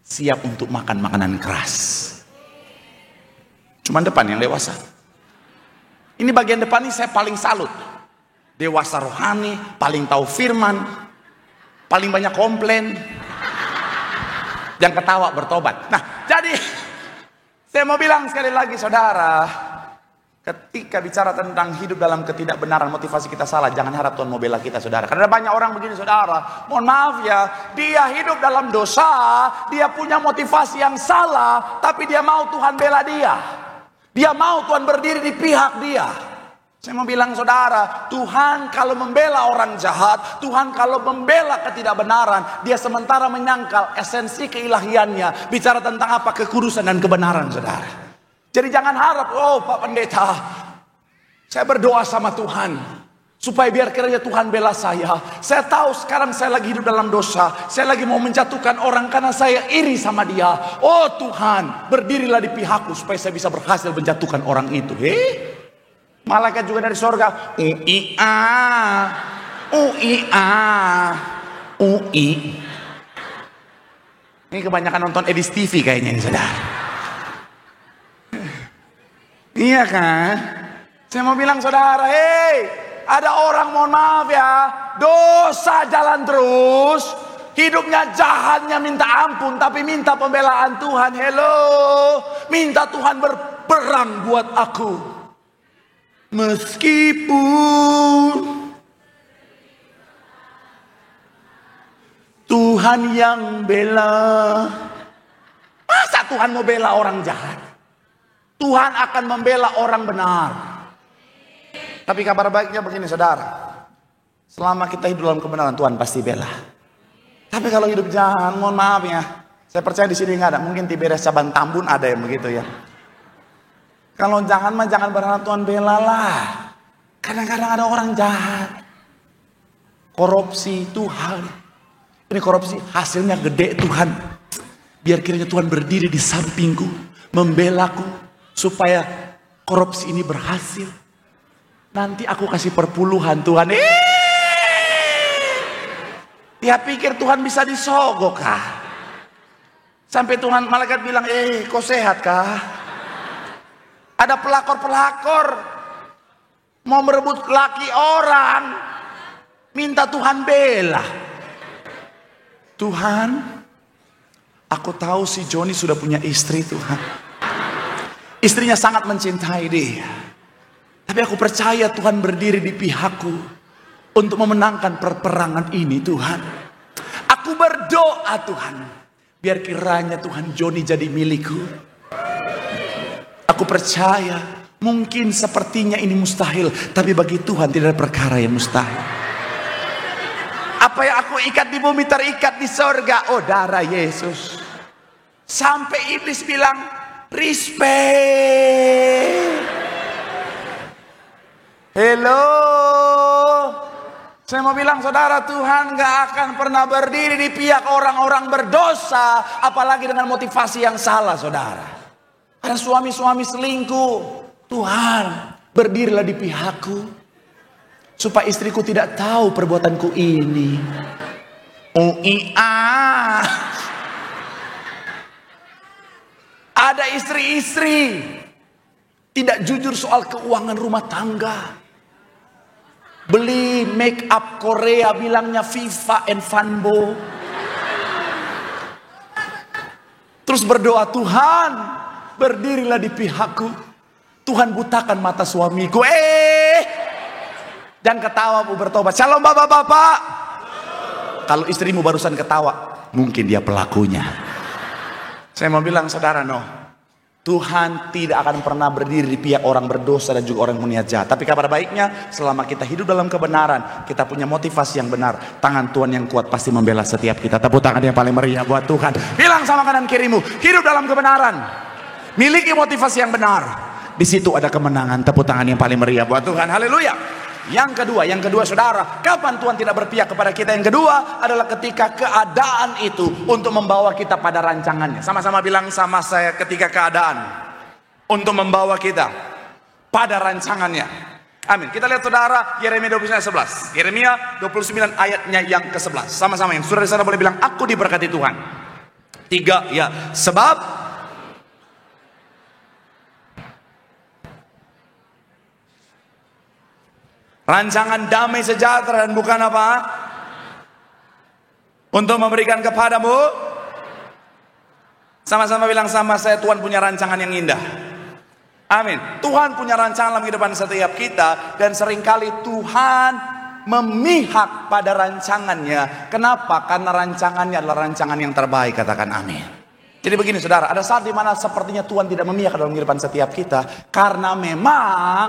siap untuk makan makanan keras. Cuman depan yang dewasa. Ini bagian depan ini saya paling salut. Dewasa rohani, paling tahu firman, paling banyak komplain, yang ketawa bertobat. Nah, jadi saya mau bilang sekali lagi saudara, Ketika bicara tentang hidup dalam ketidakbenaran, motivasi kita salah, jangan harap Tuhan mau bela kita, saudara. Karena banyak orang begini, saudara. Mohon maaf ya, dia hidup dalam dosa, dia punya motivasi yang salah, tapi dia mau Tuhan bela dia. Dia mau Tuhan berdiri di pihak dia. Saya mau bilang, saudara, Tuhan kalau membela orang jahat, Tuhan kalau membela ketidakbenaran, dia sementara menyangkal esensi keilahiannya. Bicara tentang apa? Kekudusan dan kebenaran, saudara. Jadi jangan harap, oh Pak Pendeta, saya berdoa sama Tuhan supaya biar kiranya Tuhan bela saya. Saya tahu sekarang saya lagi hidup dalam dosa, saya lagi mau menjatuhkan orang karena saya iri sama dia. Oh Tuhan, berdirilah di pihakku supaya saya bisa berhasil menjatuhkan orang itu. Malaikat juga dari sorga, UI. Ini kebanyakan nonton Edis TV kayaknya ini, saudara. Iya kan? Saya mau bilang, saudara, ada orang, mohon maaf ya, dosa jalan terus, hidupnya jahatnya minta ampun, tapi minta pembelaan Tuhan. Hello, minta Tuhan berperang buat aku. Meskipun Tuhan yang bela, masa Tuhan mau bela orang jahat? Tuhan akan membela orang benar. Tapi kabar baiknya begini, saudara. Selama kita hidup dalam kebenaran, Tuhan pasti bela. Tapi kalau hidup jahat, mohon maaf ya, saya percaya di sini nggak ada. Mungkin Tiberias Cabang Tambun ada yang begitu ya. Kalau jangan mah jangan berharap Tuhan bela lah. Kadang-kadang ada orang jahat, korupsi Tuhan. Ini korupsi hasilnya gede Tuhan. Biar kiranya Tuhan berdiri di sampingku, membelaku. Supaya korupsi ini berhasil. Nanti aku kasih perpuluhan Tuhan. Dia pikir Tuhan bisa disogok kah? Sampai Tuhan malaikat bilang, kau sehat kah? Ada pelakor-pelakor mau merebut laki orang, minta Tuhan bela. Tuhan, aku tahu si Joni sudah punya istri, Tuhan. Istrinya sangat mencintai dia. Tapi aku percaya Tuhan berdiri di pihakku untuk memenangkan perperangan ini, Tuhan. Aku berdoa, Tuhan, biar kiranya Tuhan Joni jadi milikku. Aku percaya mungkin sepertinya ini mustahil, tapi bagi Tuhan tidak ada perkara yang mustahil. Apa yang aku ikat di bumi terikat di sorga. Oh, darah Yesus. Sampai iblis bilang, respect. Hello. Saya mau bilang, saudara, Tuhan gak akan pernah berdiri di pihak orang-orang berdosa, apalagi dengan motivasi yang salah, saudara. Ada suami-suami selingkuh. Tuhan, berdirilah di pihakku supaya istriku tidak tahu perbuatanku ini. Ada istri-istri tidak jujur soal keuangan rumah tangga. Beli make up Korea bilangnya Viva and Fanbo. Terus berdoa, Tuhan berdirilah di pihakku. Tuhan butakan mata suamiku. Dan ketawa, bu, bertobat. Shalom bapak-bapak. Kalau istrimu barusan ketawa, mungkin dia pelakunya. Saya mau bilang, saudara, Tuhan tidak akan pernah berdiri di pihak orang berdosa dan juga orang berniat jahat. Tapi kabar baiknya, selama kita hidup dalam kebenaran, kita punya motivasi yang benar, tangan Tuhan yang kuat pasti membela setiap kita. Tepuk tangan yang paling meriah buat Tuhan. Bilang sama kanan kirimu, hidup dalam kebenaran, miliki motivasi yang benar, di situ ada kemenangan. Tepuk tangan yang paling meriah buat Tuhan. Haleluya. Yang kedua, saudara, kapan Tuhan tidak berpihak kepada kita? Yang kedua adalah ketika keadaan itu untuk membawa kita pada rancangannya. Sama-sama bilang sama saya, ketika keadaan untuk membawa kita pada rancangannya. Amin. Kita lihat, saudara, Yeremia 29 ayat 11. Yeremia 29 ayatnya yang ke-11. Sama-sama yang saudara-saudara boleh bilang, aku diberkati Tuhan. 3, ya. Sebab rancangan damai sejahtera dan bukan apa? Untuk memberikan kepadamu. Sama-sama bilang sama saya, Tuhan punya rancangan yang indah. Amin. Tuhan punya rancangan dalam kehidupan setiap kita, dan seringkali Tuhan memihak pada rancangannya. Kenapa? Karena rancangannya adalah rancangan yang terbaik. Katakan amin. Jadi begini saudara, ada saat dimana sepertinya Tuhan tidak memihak dalam kehidupan setiap kita, karena memang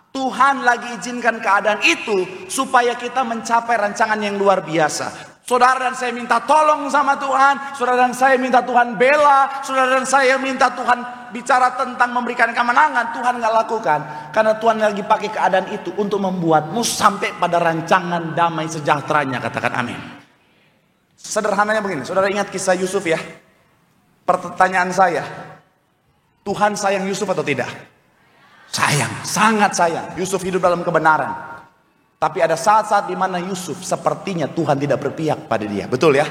Tuhan lagi izinkan keadaan itu supaya kita mencapai rancangan yang luar biasa. Saudara dan saya minta tolong sama Tuhan, saudara dan saya minta Tuhan bela, saudara dan saya minta Tuhan bicara tentang memberikan kemenangan. Tuhan nggak lakukan, karena Tuhan lagi pakai keadaan itu untuk membuatmu sampai pada rancangan damai sejahteranya. Katakan amin. Sederhananya begini, saudara ingat kisah Yusuf ya? Pertanyaan saya, Tuhan sayang Yusuf atau tidak? Sayang, sangat sayang. Yusuf hidup dalam kebenaran. Tapi ada saat-saat di mana Yusuf sepertinya Tuhan tidak berpihak pada dia. Betul ya?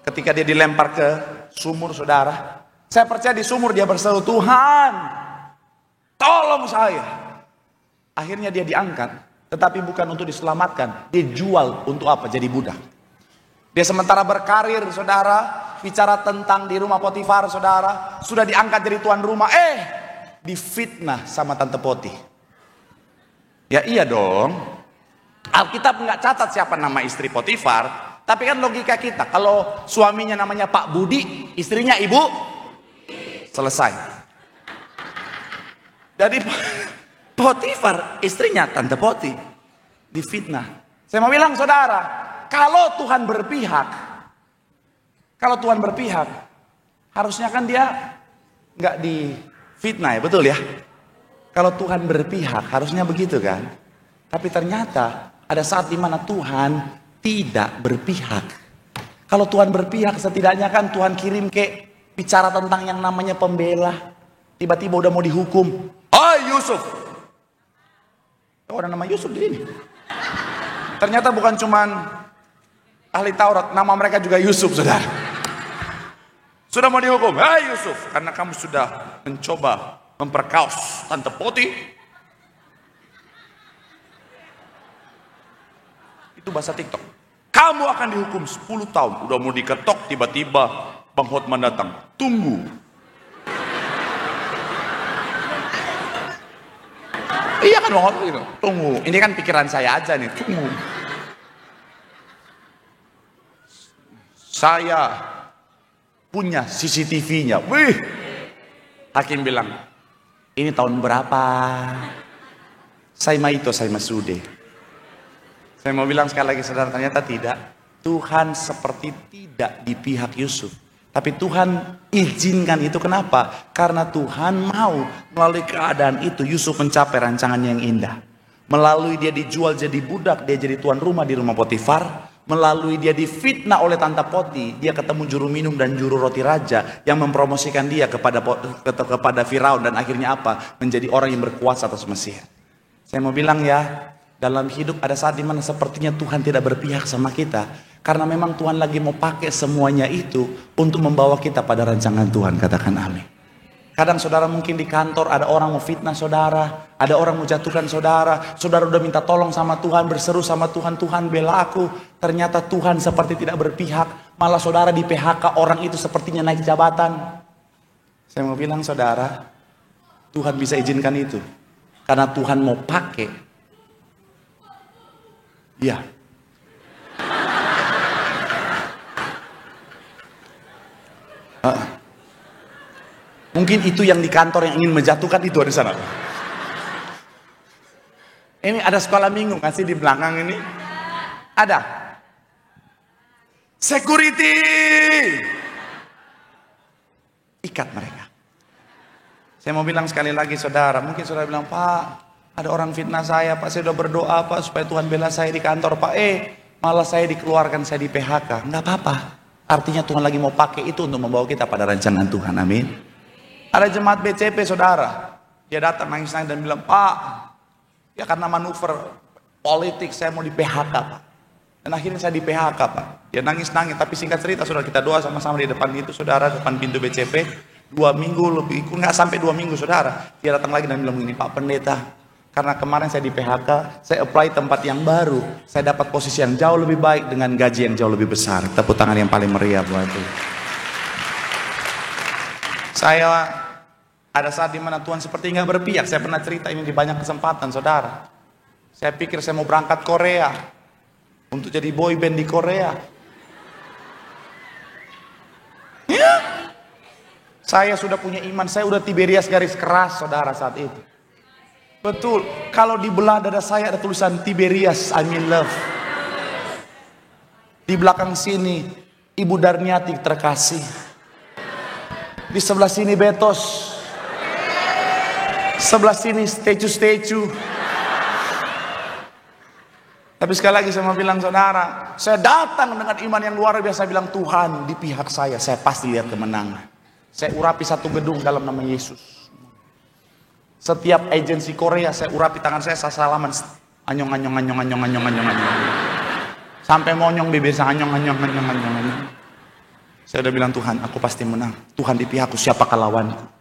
Ketika dia dilempar ke sumur, saudara. Saya percaya di sumur dia berseru, Tuhan, tolong saya. Akhirnya dia diangkat. Tetapi bukan untuk diselamatkan. Dia jual untuk apa? Jadi budak. Dia sementara berkarir, saudara. Bicara tentang di rumah Potifar, saudara. Sudah diangkat jadi tuan rumah. Difitnah sama Tante Poti. Ya iya dong. Alkitab nggak catat siapa nama istri Potifar, tapi kan logika kita, kalau suaminya namanya Pak Budi, istrinya Ibu, selesai. Jadi Potifar istrinya Tante Poti, difitnah. Saya mau bilang saudara, kalau Tuhan berpihak, harusnya kan dia nggak difitnah ya, betul ya? Kalau Tuhan berpihak, harusnya begitu kan? Tapi ternyata ada saat dimana Tuhan tidak berpihak. Kalau Tuhan berpihak, setidaknya kan Tuhan kirim ke bicara tentang yang namanya pembela. Tiba-tiba udah mau dihukum. Yusuf. Ada nama Yusuf di sini. Ternyata bukan cuman ahli Taurat, nama mereka juga Yusuf, saudara. Sudah mau dihukum. Yusuf, karena kamu sudah mencoba memperkaos Tante Poti. Itu bahasa TikTok. Kamu akan dihukum 10 tahun. Udah mau diketok, tiba-tiba Bang Hotman datang. Tunggu. Iya kan Bang Hotman gitu. Tunggu. Ini kan pikiran saya aja nih. Tunggu. Saya punya CCTV-nya. Wih. Hakim bilang, ini tahun berapa? Saya Maito, saya Masude. Saya mau bilang sekali lagi saudara, ternyata tidak. Tuhan seperti tidak di pihak Yusuf. Tapi Tuhan izinkan itu, kenapa? Karena Tuhan mau melalui keadaan itu Yusuf mencapai rancangannya yang indah. Melalui dia dijual jadi budak, dia jadi tuan rumah di rumah Potifar. Melalui dia difitnah oleh Tante Poti, dia ketemu juru minum dan juru roti raja yang mempromosikan dia kepada Firaun, dan akhirnya apa? Menjadi orang yang berkuasa atas Mesir. Saya mau bilang ya, dalam hidup ada saat dimana sepertinya Tuhan tidak berpihak sama kita, karena memang Tuhan lagi mau pakai semuanya itu untuk membawa kita pada rancangan Tuhan. Katakan amin. Kadang saudara mungkin di kantor ada orang mau fitnah saudara, ada orang mau jatuhkan saudara. Saudara udah minta tolong sama Tuhan, berseru sama Tuhan, Tuhan bela aku. Ternyata Tuhan seperti tidak berpihak, malah saudara di PHK, orang itu sepertinya naik jabatan. Saya mau bilang saudara, Tuhan bisa izinkan itu karena Tuhan mau pakai. Ya. Mungkin itu yang di kantor yang ingin menjatuhkan itu ada di sana. Ini ada sekolah minggu nggak sih di belakang ini? Ada. Security. Ikat mereka. Saya mau bilang sekali lagi saudara, mungkin saudara bilang, Pak, ada orang fitnah saya, Pak, saya udah berdoa, Pak, supaya Tuhan bela saya di kantor, Pak. Malah saya dikeluarkan, saya di PHK. Enggak apa-apa. Artinya Tuhan lagi mau pakai itu untuk membawa kita pada rancangan Tuhan. Amin. Ada jemaat BCP, saudara. Dia datang nangis-nangis dan bilang, Pak, ya karena manuver politik saya mau di PHK, Pak. Dan akhirnya saya di PHK, Pak. Dia nangis-nangis, tapi singkat cerita, saudara, kita doa sama-sama di depan itu, saudara, depan pintu BCP. 2 minggu lebih, nggak sampai 2 minggu, saudara. Dia datang lagi dan bilang begini, Pak Pendeta, karena kemarin saya di PHK, saya apply tempat yang baru, saya dapat posisi yang jauh lebih baik dengan gaji yang jauh lebih besar. Tepuk tangan yang paling meriah buat itu. Saya Ada saat dimana Tuhan seperti nggak berpihak. Saya pernah cerita ini di banyak kesempatan, saudara. Saya pikir saya mau berangkat Korea untuk jadi boy band di Korea. Ya, saya sudah punya iman, saya udah Tiberias garis keras, saudara, saat itu. Betul, kalau di belah dada saya ada tulisan Tiberias, I'm in love. Di belakang sini, Ibu Darniati terkasih. Di sebelah sini Betos. Sebelah sini statue. Tapi sekali lagi saya mau bilang, saudara, saya datang dengan iman yang luar biasa, bilang Tuhan di pihak saya pasti lihat kemenangan. Saya urapi satu gedung dalam nama Yesus. Setiap agensi Korea saya urapi tangan saya salaman, anyong. Sampai monyong bibir saya, anyong. Saya udah bilang, Tuhan, aku pasti menang. Tuhan di pihakku, siapakah lawanku?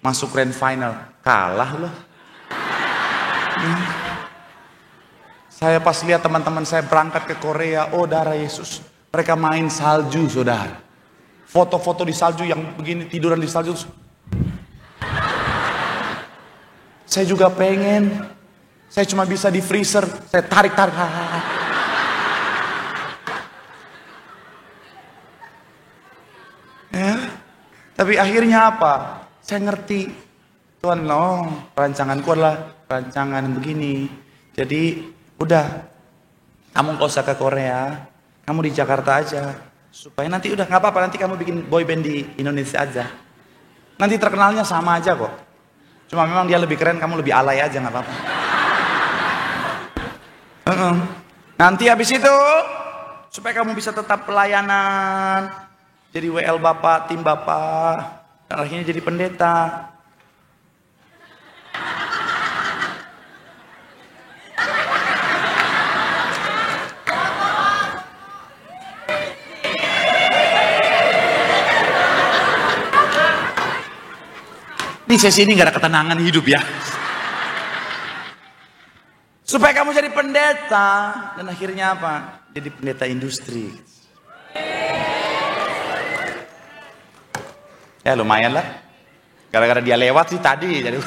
Masuk grand final, kalah loh. Saya pas lihat teman-teman saya berangkat ke Korea, oh darah Yesus, mereka main salju, saudara. Foto-foto di salju yang begini, tiduran di salju. Saya juga pengen, saya cuma bisa di freezer, saya tarik. Ya, tapi akhirnya apa? Saya ngerti, Tuhan, rancanganku adalah rancangan begini. Jadi udah, kamu gak usah ke Korea, kamu di Jakarta aja, supaya nanti udah gak apa-apa, nanti kamu bikin boy band di Indonesia aja. Nanti terkenalnya sama aja kok. Cuma memang dia lebih keren, kamu lebih alay aja, gak apa-apa. Nanti habis itu, supaya kamu bisa tetap pelayanan, jadi WL Bapak, tim Bapak, dan akhirnya jadi pendeta. Di sesi ini gak ada ketenangan hidup ya. Supaya kamu jadi pendeta, dan akhirnya apa? Jadi pendeta industri. Ya lumayan lah. Gara-gara dia lewat sih tadi. Jadi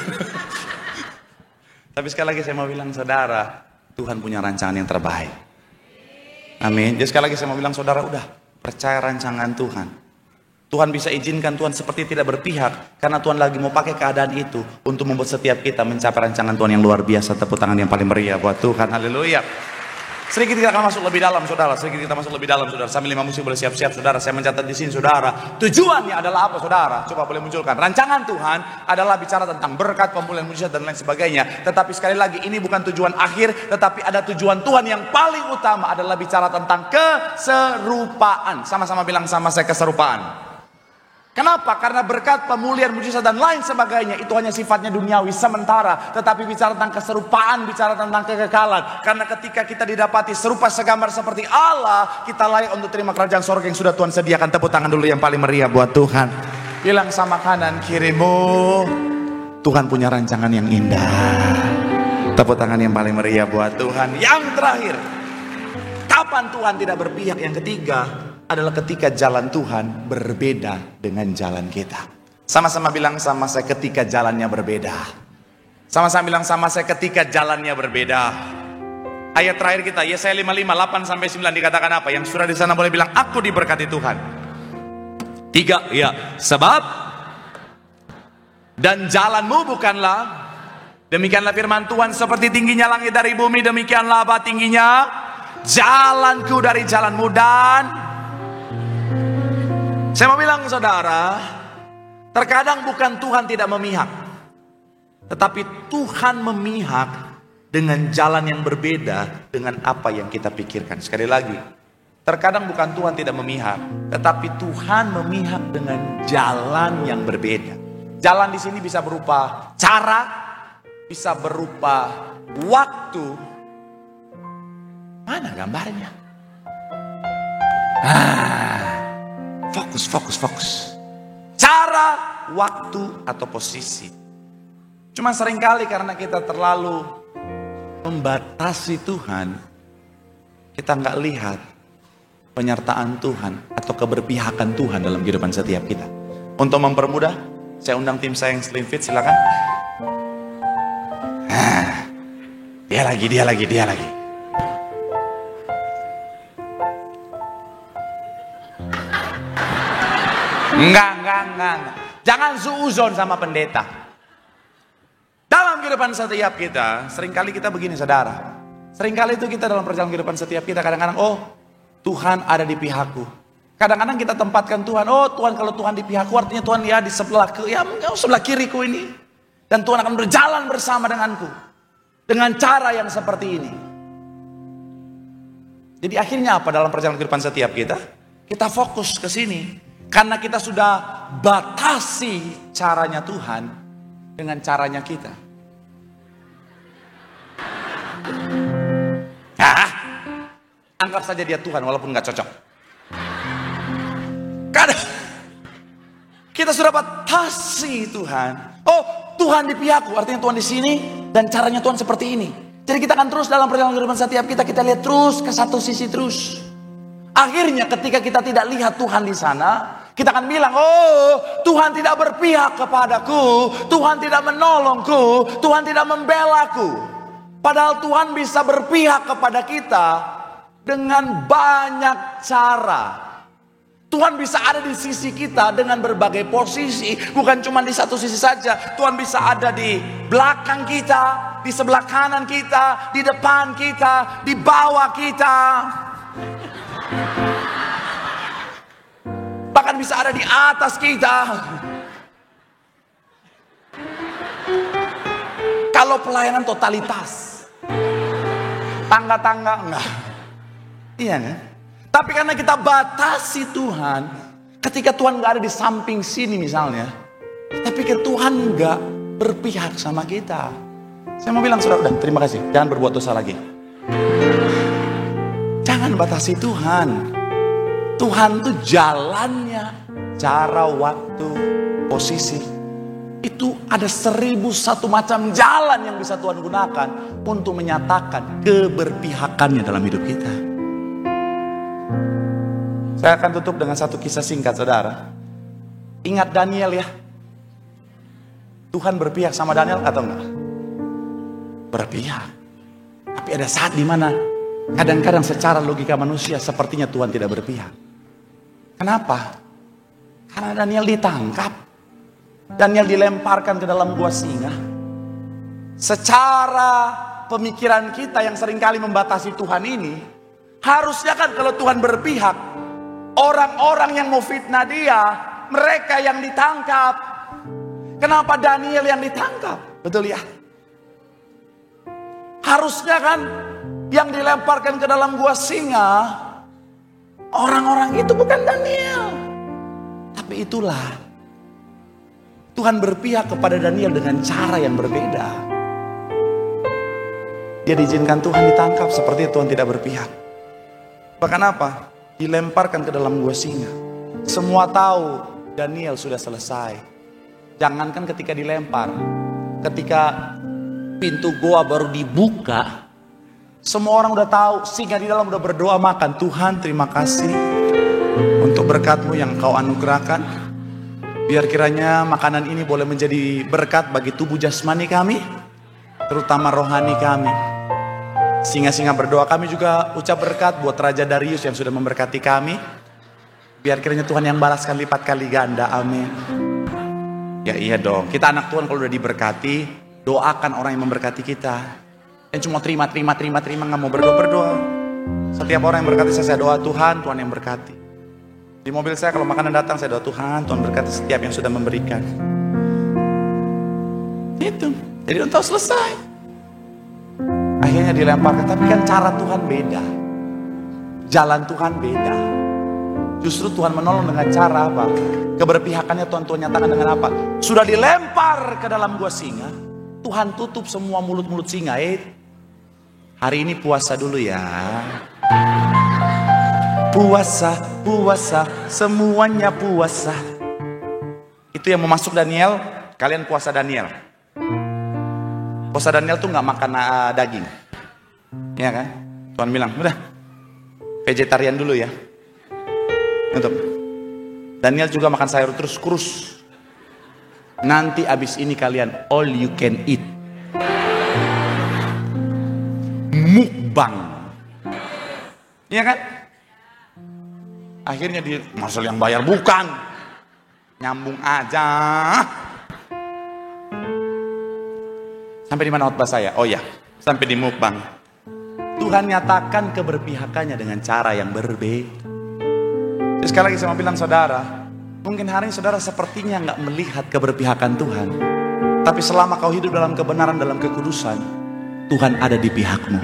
tapi sekali lagi saya mau bilang, saudara, Tuhan punya rancangan yang terbaik. Amin. Jadi sekali lagi saya mau bilang, saudara, udah percaya rancangan Tuhan. Tuhan bisa izinkan, Tuhan seperti tidak berpihak, karena Tuhan lagi mau pakai keadaan itu untuk membuat setiap kita mencapai rancangan Tuhan yang luar biasa. Tepuk tangan yang paling meriah buat Tuhan. Haleluya. Sedikit kita akan masuk lebih dalam, saudara. Sambil lima musik boleh siap-siap, saudara. Saya mencatat di sini, saudara. Tujuannya adalah apa, saudara? Coba boleh munculkan. Rancangan Tuhan adalah bicara tentang berkat, pemulihan, mujizat, dan lain sebagainya. Tetapi sekali lagi, ini bukan tujuan akhir, tetapi ada tujuan Tuhan yang paling utama, adalah bicara tentang keserupaan. Sama-sama bilang sama saya, keserupaan. Kenapa? Karena berkat, pemulihan, mujizat, dan lain sebagainya itu hanya sifatnya duniawi sementara. Tetapi bicara tentang keserupaan, bicara tentang kekekalan. Karena ketika kita didapati serupa segambar seperti Allah, kita layak untuk terima kerajaan sorga yang sudah Tuhan sediakan. Tepuk tangan dulu yang paling meriah buat Tuhan. Bilang sama kanan kirimu, Tuhan punya rancangan yang indah. Tepuk tangan yang paling meriah buat Tuhan. Yang terakhir, kapan Tuhan tidak berpihak? Yang ketiga adalah ketika jalan Tuhan berbeda dengan jalan kita. Sama-sama bilang sama saya, ketika jalannya berbeda. Sama-sama bilang sama saya, ketika jalannya berbeda. Ayat terakhir kita, Yesaya 55, 8-9 dikatakan apa? Yang sudah di sana boleh bilang, aku diberkati Tuhan. 3, ya, sebab dan jalanmu bukanlah, demikianlah firman Tuhan, seperti tingginya langit dari bumi, demikianlah apa tingginya jalanku dari jalanmu. Dan saya mau bilang, saudara, terkadang bukan Tuhan tidak memihak, tetapi Tuhan memihak dengan jalan yang berbeda dengan apa yang kita pikirkan. Sekali lagi, terkadang bukan Tuhan tidak memihak, tetapi Tuhan memihak dengan jalan yang berbeda. Jalan di sini bisa berupa cara, bisa berupa waktu. Mana gambarnya? Fokus. Cara, waktu, atau posisi. Cuma seringkali karena kita terlalu membatasi Tuhan, kita nggak lihat penyertaan Tuhan atau keberpihakan Tuhan dalam kehidupan setiap kita. Untuk mempermudah, Saya undang tim saya yang Slim Fit, silakan. Dia lagi. Enggak. Jangan suuzon sama pendeta. Dalam kehidupan setiap kita, seringkali kita begini saudara. Seringkali itu kita dalam perjalanan kehidupan setiap kita, kadang-kadang, oh Tuhan ada di pihakku. Kadang-kadang kita tempatkan Tuhan, oh Tuhan kalau Tuhan di pihakku, artinya Tuhan ya di sebelah sebelah kiriku ini. Dan Tuhan akan berjalan bersama denganku. Dengan cara yang seperti ini. Jadi akhirnya apa dalam perjalanan kehidupan setiap kita? Kita fokus ke sini. Karena kita sudah batasi caranya Tuhan dengan caranya kita. Anggap saja dia Tuhan walaupun nggak cocok. Kadang kita sudah batasi Tuhan. Oh, Tuhan di pihakku, artinya Tuhan di sini dan caranya Tuhan seperti ini. Jadi kita akan terus dalam perjalanan kehidupan setiap kita lihat terus ke satu sisi terus. Akhirnya ketika kita tidak lihat Tuhan di sana, kita akan bilang, oh Tuhan tidak berpihak kepadaku, Tuhan tidak menolongku, Tuhan tidak membelaku. Padahal Tuhan bisa berpihak kepada kita dengan banyak cara. Tuhan bisa ada di sisi kita dengan berbagai posisi, bukan cuma di satu sisi saja. Tuhan bisa ada di belakang kita, di sebelah kanan kita, di depan kita, di bawah kita. Bahkan bisa ada di atas kita. Kalau pelayanan totalitas, tangga-tangga enggak. Iya kan? Tapi karena kita batasi Tuhan, ketika Tuhan gak ada di samping sini misalnya, kita pikir Tuhan gak berpihak sama kita. Saya mau bilang saudara, udah terima kasih, jangan berbuat dosa lagi. Jangan batasi Tuhan. Tuhan tuh jalannya, cara, waktu, posisi. Itu ada 1001 macam jalan yang bisa Tuhan gunakan untuk menyatakan keberpihakannya dalam hidup kita. Saya akan tutup dengan satu kisah singkat saudara. Ingat Daniel ya. Tuhan berpihak sama Daniel atau enggak? Berpihak. Tapi ada saat dimana kadang-kadang secara logika manusia sepertinya Tuhan tidak berpihak. Kenapa? Karena Daniel ditangkap. Daniel dilemparkan ke dalam gua singa. Secara pemikiran kita yang seringkali membatasi Tuhan ini, harusnya kan kalau Tuhan berpihak, orang-orang yang mau fitnah dia, mereka yang ditangkap. Kenapa Daniel yang ditangkap? Betul ya? Harusnya kan yang dilemparkan ke dalam gua singa, orang-orang itu bukan Daniel. Tapi itulah, Tuhan berpihak kepada Daniel dengan cara yang berbeda. Dia diizinkan Tuhan ditangkap seperti Tuhan tidak berpihak. Bahkan apa? Dilemparkan ke dalam gua singa. Semua tahu Daniel sudah selesai. Jangankan ketika dilempar, ketika pintu gua baru dibuka, semua orang udah tahu, singa di dalam udah berdoa makan. Tuhan terima kasih untuk berkat-Mu yang Kau anugerahkan. Biar kiranya makanan ini boleh menjadi berkat bagi tubuh jasmani kami, terutama rohani kami. Singa-singa berdoa, kami juga ucap berkat buat Raja Darius yang sudah memberkati kami. Biar kiranya Tuhan yang balaskan lipat kali ganda, amin. Ya iya dong, kita anak Tuhan kalau udah diberkati, doakan orang yang memberkati kita. Yang cuma terima, gak mau berdoa. Setiap orang yang berkati saya doa Tuhan yang berkati. Di mobil saya kalau makanan datang saya doa Tuhan berkati setiap yang sudah memberikan. Itu, jadi untuk selesai. Akhirnya dilemparkan, tapi kan cara Tuhan beda. Jalan Tuhan beda. Justru Tuhan menolong dengan cara apa? Keberpihakannya Tuhan nyatakan dengan apa? Sudah dilempar ke dalam gua singa, Tuhan tutup semua mulut-mulut singa. Hari ini puasa dulu ya. Puasa, semuanya puasa. Itu yang mau masuk Daniel, kalian puasa Daniel. Puasa Daniel tuh gak makan daging. Ya kan? Tuhan bilang, udah vegetarian dulu ya. Untuk Daniel juga makan sayur terus kurus. Nanti abis ini kalian all you can eat. Mukbang. Iya kan? Akhirnya dia, Marcel yang bayar, bukan. Nyambung aja. Sampai di mana khotbah saya? Oh ya, sampai di mukbang. Tuhan nyatakan keberpihakannya dengan cara yang berbeda. Jadi sekali lagi saya mau bilang saudara, mungkin hari ini saudara sepertinya nggak melihat keberpihakan Tuhan. Tapi selama kau hidup dalam kebenaran, dalam kekudusan, Tuhan ada di pihakmu.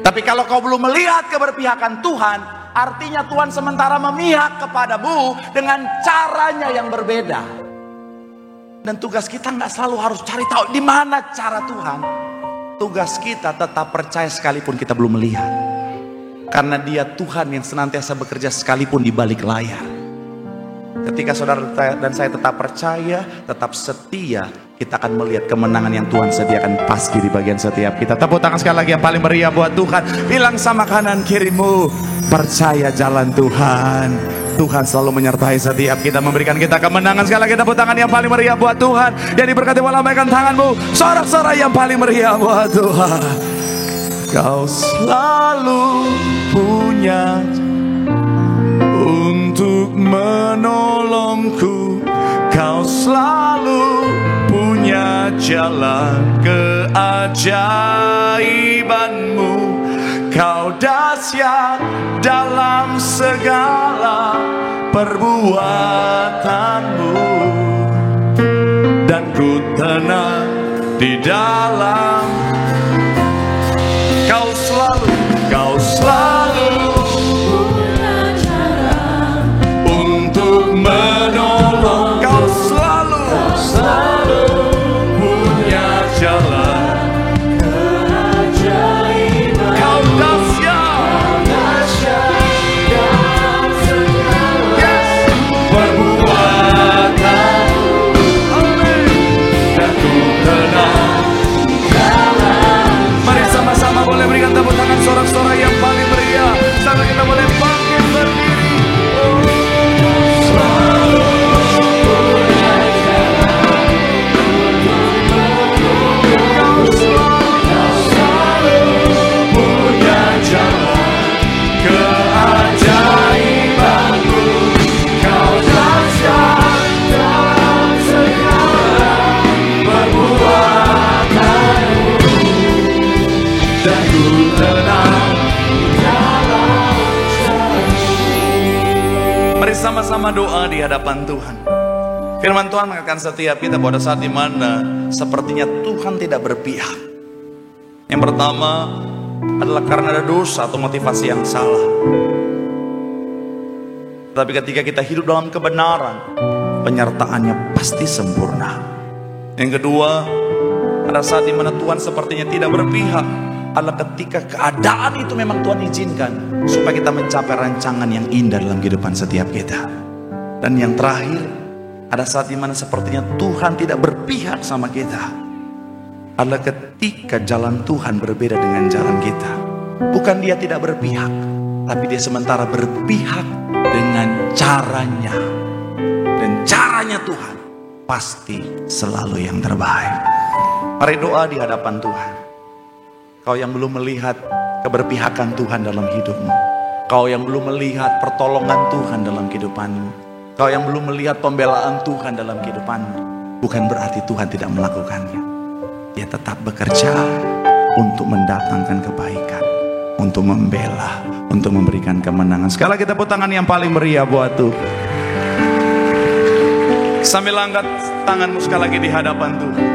Tapi kalau kau belum melihat keberpihakan Tuhan, artinya Tuhan sementara memihak kepadamu dengan caranya yang berbeda. Dan tugas kita nggak selalu harus cari tahu di mana cara Tuhan. Tugas kita tetap percaya sekalipun kita belum melihat. Karena Dia Tuhan yang senantiasa bekerja sekalipun di balik layar. Ketika saudara dan saya tetap percaya, tetap setia, kita akan melihat kemenangan yang Tuhan sediakan pasti di bagian setiap kita. Tepuk tangan sekali lagi yang paling meriah buat Tuhan. Bilang sama kanan kirimu, percaya jalan Tuhan. Tuhan selalu menyertai setiap kita, memberikan kita kemenangan. Sekali lagi tepuk tangan yang paling meriah buat Tuhan. Yang diberkati, lambaikan tanganmu, sorak-sorai yang paling meriah buat Tuhan. Kau selalu punya untuk menolongku. Kau selalu punya jalan keajaibanmu. Kau dahsyat dalam segala perbuatanmu, dan ku tenang di dalam. Kau selalu punya cara untuk menolong. Kau selalu punya jalan. Boleh berikan tepuk tangan sorak-sorai yang paling meriah sampai kita boleh bangkit berdiri. Selalu punya jalan. Kau selalu punya jalan keajaibanmu. Kau dahsyat dalam segala perbuatanmu, dan ku tenang dalam jalan. Mari sama-sama doa di hadapan Tuhan. Firman Tuhan mengatakan setiap kita pada saat dimana sepertinya Tuhan tidak berpihak. Yang pertama adalah karena ada dosa atau motivasi yang salah. Tapi ketika kita hidup dalam kebenaran, penyertaannya pasti sempurna. Yang kedua, pada saat dimana Tuhan sepertinya tidak berpihak adalah ketika keadaan itu memang Tuhan izinkan supaya kita mencapai rancangan yang indah dalam kehidupan setiap kita. Dan yang terakhir, ada saat dimana sepertinya Tuhan tidak berpihak sama kita adalah ketika jalan Tuhan berbeda dengan jalan kita. Bukan Dia tidak berpihak, tapi Dia sementara berpihak dengan caranya. Dan caranya Tuhan pasti selalu yang terbaik. Mari doa di hadapan Tuhan. Kau yang belum melihat keberpihakan Tuhan dalam hidupmu, kau yang belum melihat pertolongan Tuhan dalam kehidupanmu, kau yang belum melihat pembelaan Tuhan dalam kehidupanmu, bukan berarti Tuhan tidak melakukannya. Dia tetap bekerja untuk mendatangkan kebaikan, untuk membela, untuk memberikan kemenangan. Sekali lagi tepuk tangan yang paling meriah buat Tuhan. Sambil angkat tanganmu sekali lagi di hadapan Tuhan.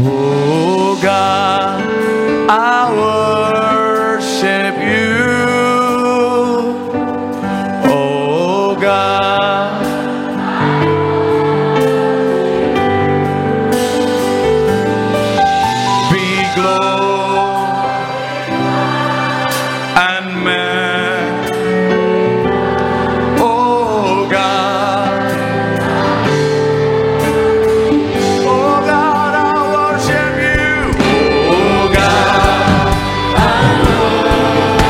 Oh God, I worship you. Oh God, be glory and majesty. Oh God, oh God, I worship you. Oh God, I worship you.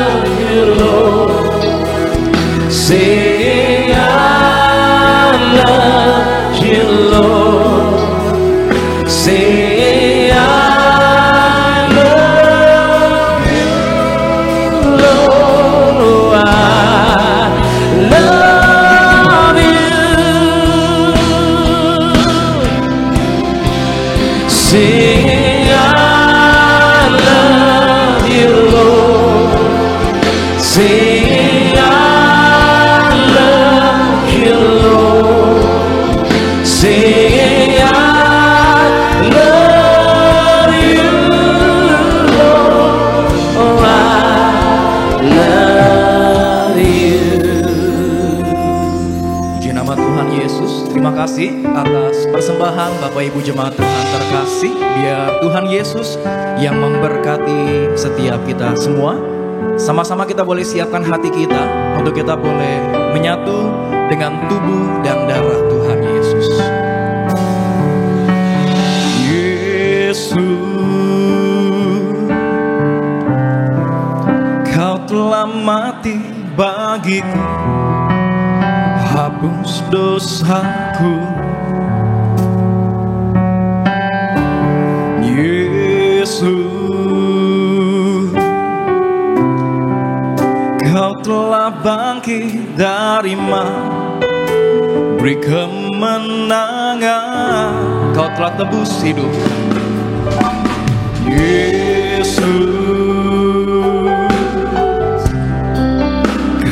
Sing I love you, Lord. Sing I love you, Lord. Oh, I love you. Puji nama Tuhan Yesus. Terima kasih atas persembahan Bapak Ibu jemaat Tuhan terkasih. Biar Tuhan Yesus yang memberkati setiap kita semua. Sama-sama kita boleh siapkan hati kita untuk kita boleh menyatu dengan tubuh dan darah Tuhan Yesus. Yesus, Kau telah mati bagiku, hapus dosaku. Yesus, Kau telah bangkit dari mati, beri kemenangan. Kau telah tebus hidup. Yesus,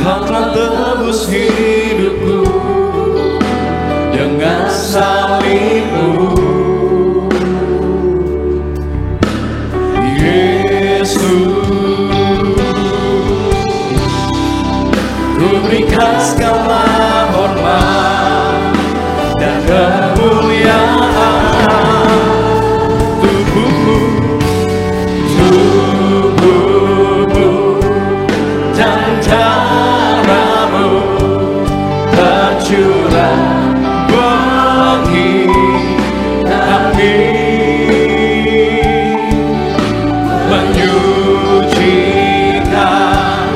Kau telah tebus hidupku dengan salibmu. Ku berikan segala hormat dan kemuliaan tubuhmu, dan darahmu tercurah bagi kami, menyucikan,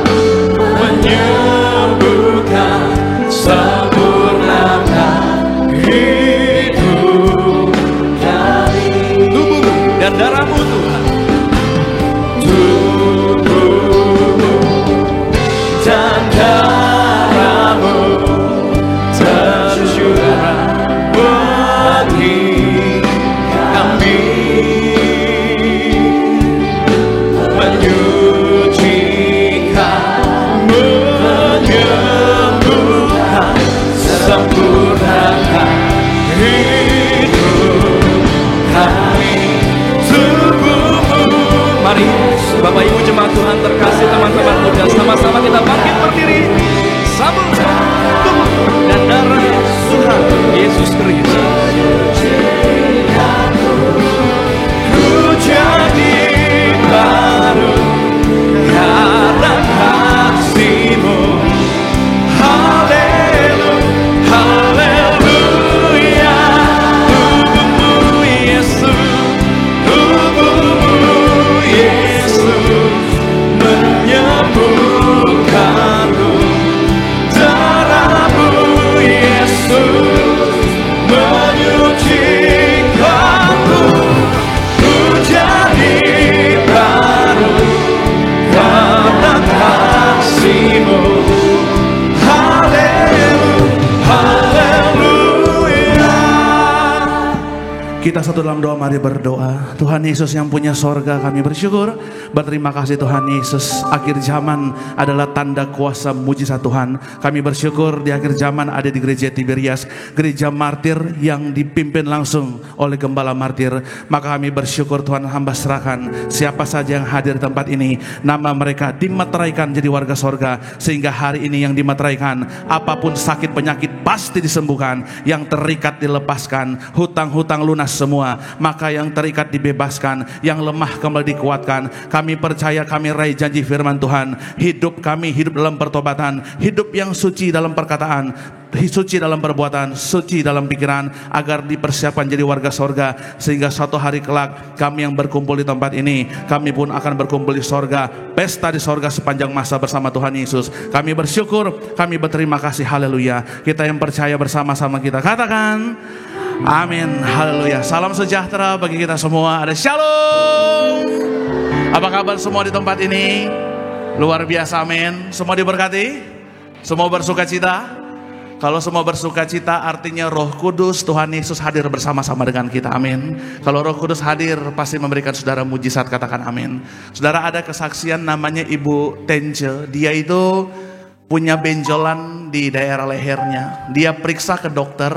menyembuhkan, sempurnakan hidup kami. Tubuhmu dan darahmu Tuhan, tubuhmu dan darahmu tercurah bagi kami, menyucikan, menyembuhkan, sempurnakan hidup kami. Tubuhmu. Mari Bapak Ibu jemaat Tuhan terkasih, teman-teman muda, sama-sama kita bangkit berdiri, sambung tubuh dan darah Tuhan Yesus Kristus. Ku jadi baru karena kasih-Mu. Haleluya, haleluya. Tubuhmu Yesus, tubuhmu Yesus menyembuhkanku. Darahmu Yesus menyucikanku. Ku jadi baru karena kasih-Mu. Kita satu dalam doa, mari berdoa. Tuhan Yesus yang punya sorga, kami bersyukur, berterima kasih Tuhan Yesus. Akhir zaman adalah tanda kuasa mujizat Tuhan. Kami bersyukur di akhir zaman ada di gereja Tiberias, gereja martir yang dipimpin langsung oleh gembala martir. Maka kami bersyukur Tuhan, hamba serahkan siapa saja yang hadir di tempat ini, nama mereka dimeteraikan jadi warga sorga. Sehingga hari ini yang dimeteraikan, apapun sakit penyakit pasti disembuhkan, yang terikat dilepaskan, hutang-hutang lunas semua, maka yang terikat dibebaskan, yang lemah kembali dikuatkan. Kami percaya, kami raih janji firman Tuhan, hidup kami hidup dalam pertobatan, hidup yang suci dalam perkataan, suci dalam perbuatan, suci dalam pikiran, agar dipersiapkan jadi warga sorga. Sehingga suatu hari kelak kami yang berkumpul di tempat ini, kami pun akan berkumpul di sorga, pesta di sorga sepanjang masa bersama Tuhan Yesus. Kami bersyukur, kami berterima kasih, haleluya. Kita yang percaya bersama-sama kita katakan amin, haleluya. Salam sejahtera bagi kita semua. Ada shalom. Apa kabar semua di tempat ini? Luar biasa, amin. Semua diberkati, semua bersuka cita. Kalau semua bersuka cita artinya Roh Kudus, Tuhan Yesus hadir bersama-sama dengan kita, amin. Kalau Roh Kudus hadir pasti memberikan saudara mujizat, katakan amin. Saudara, ada kesaksian namanya Ibu Tence. Dia itu punya benjolan di daerah lehernya. Dia periksa ke dokter.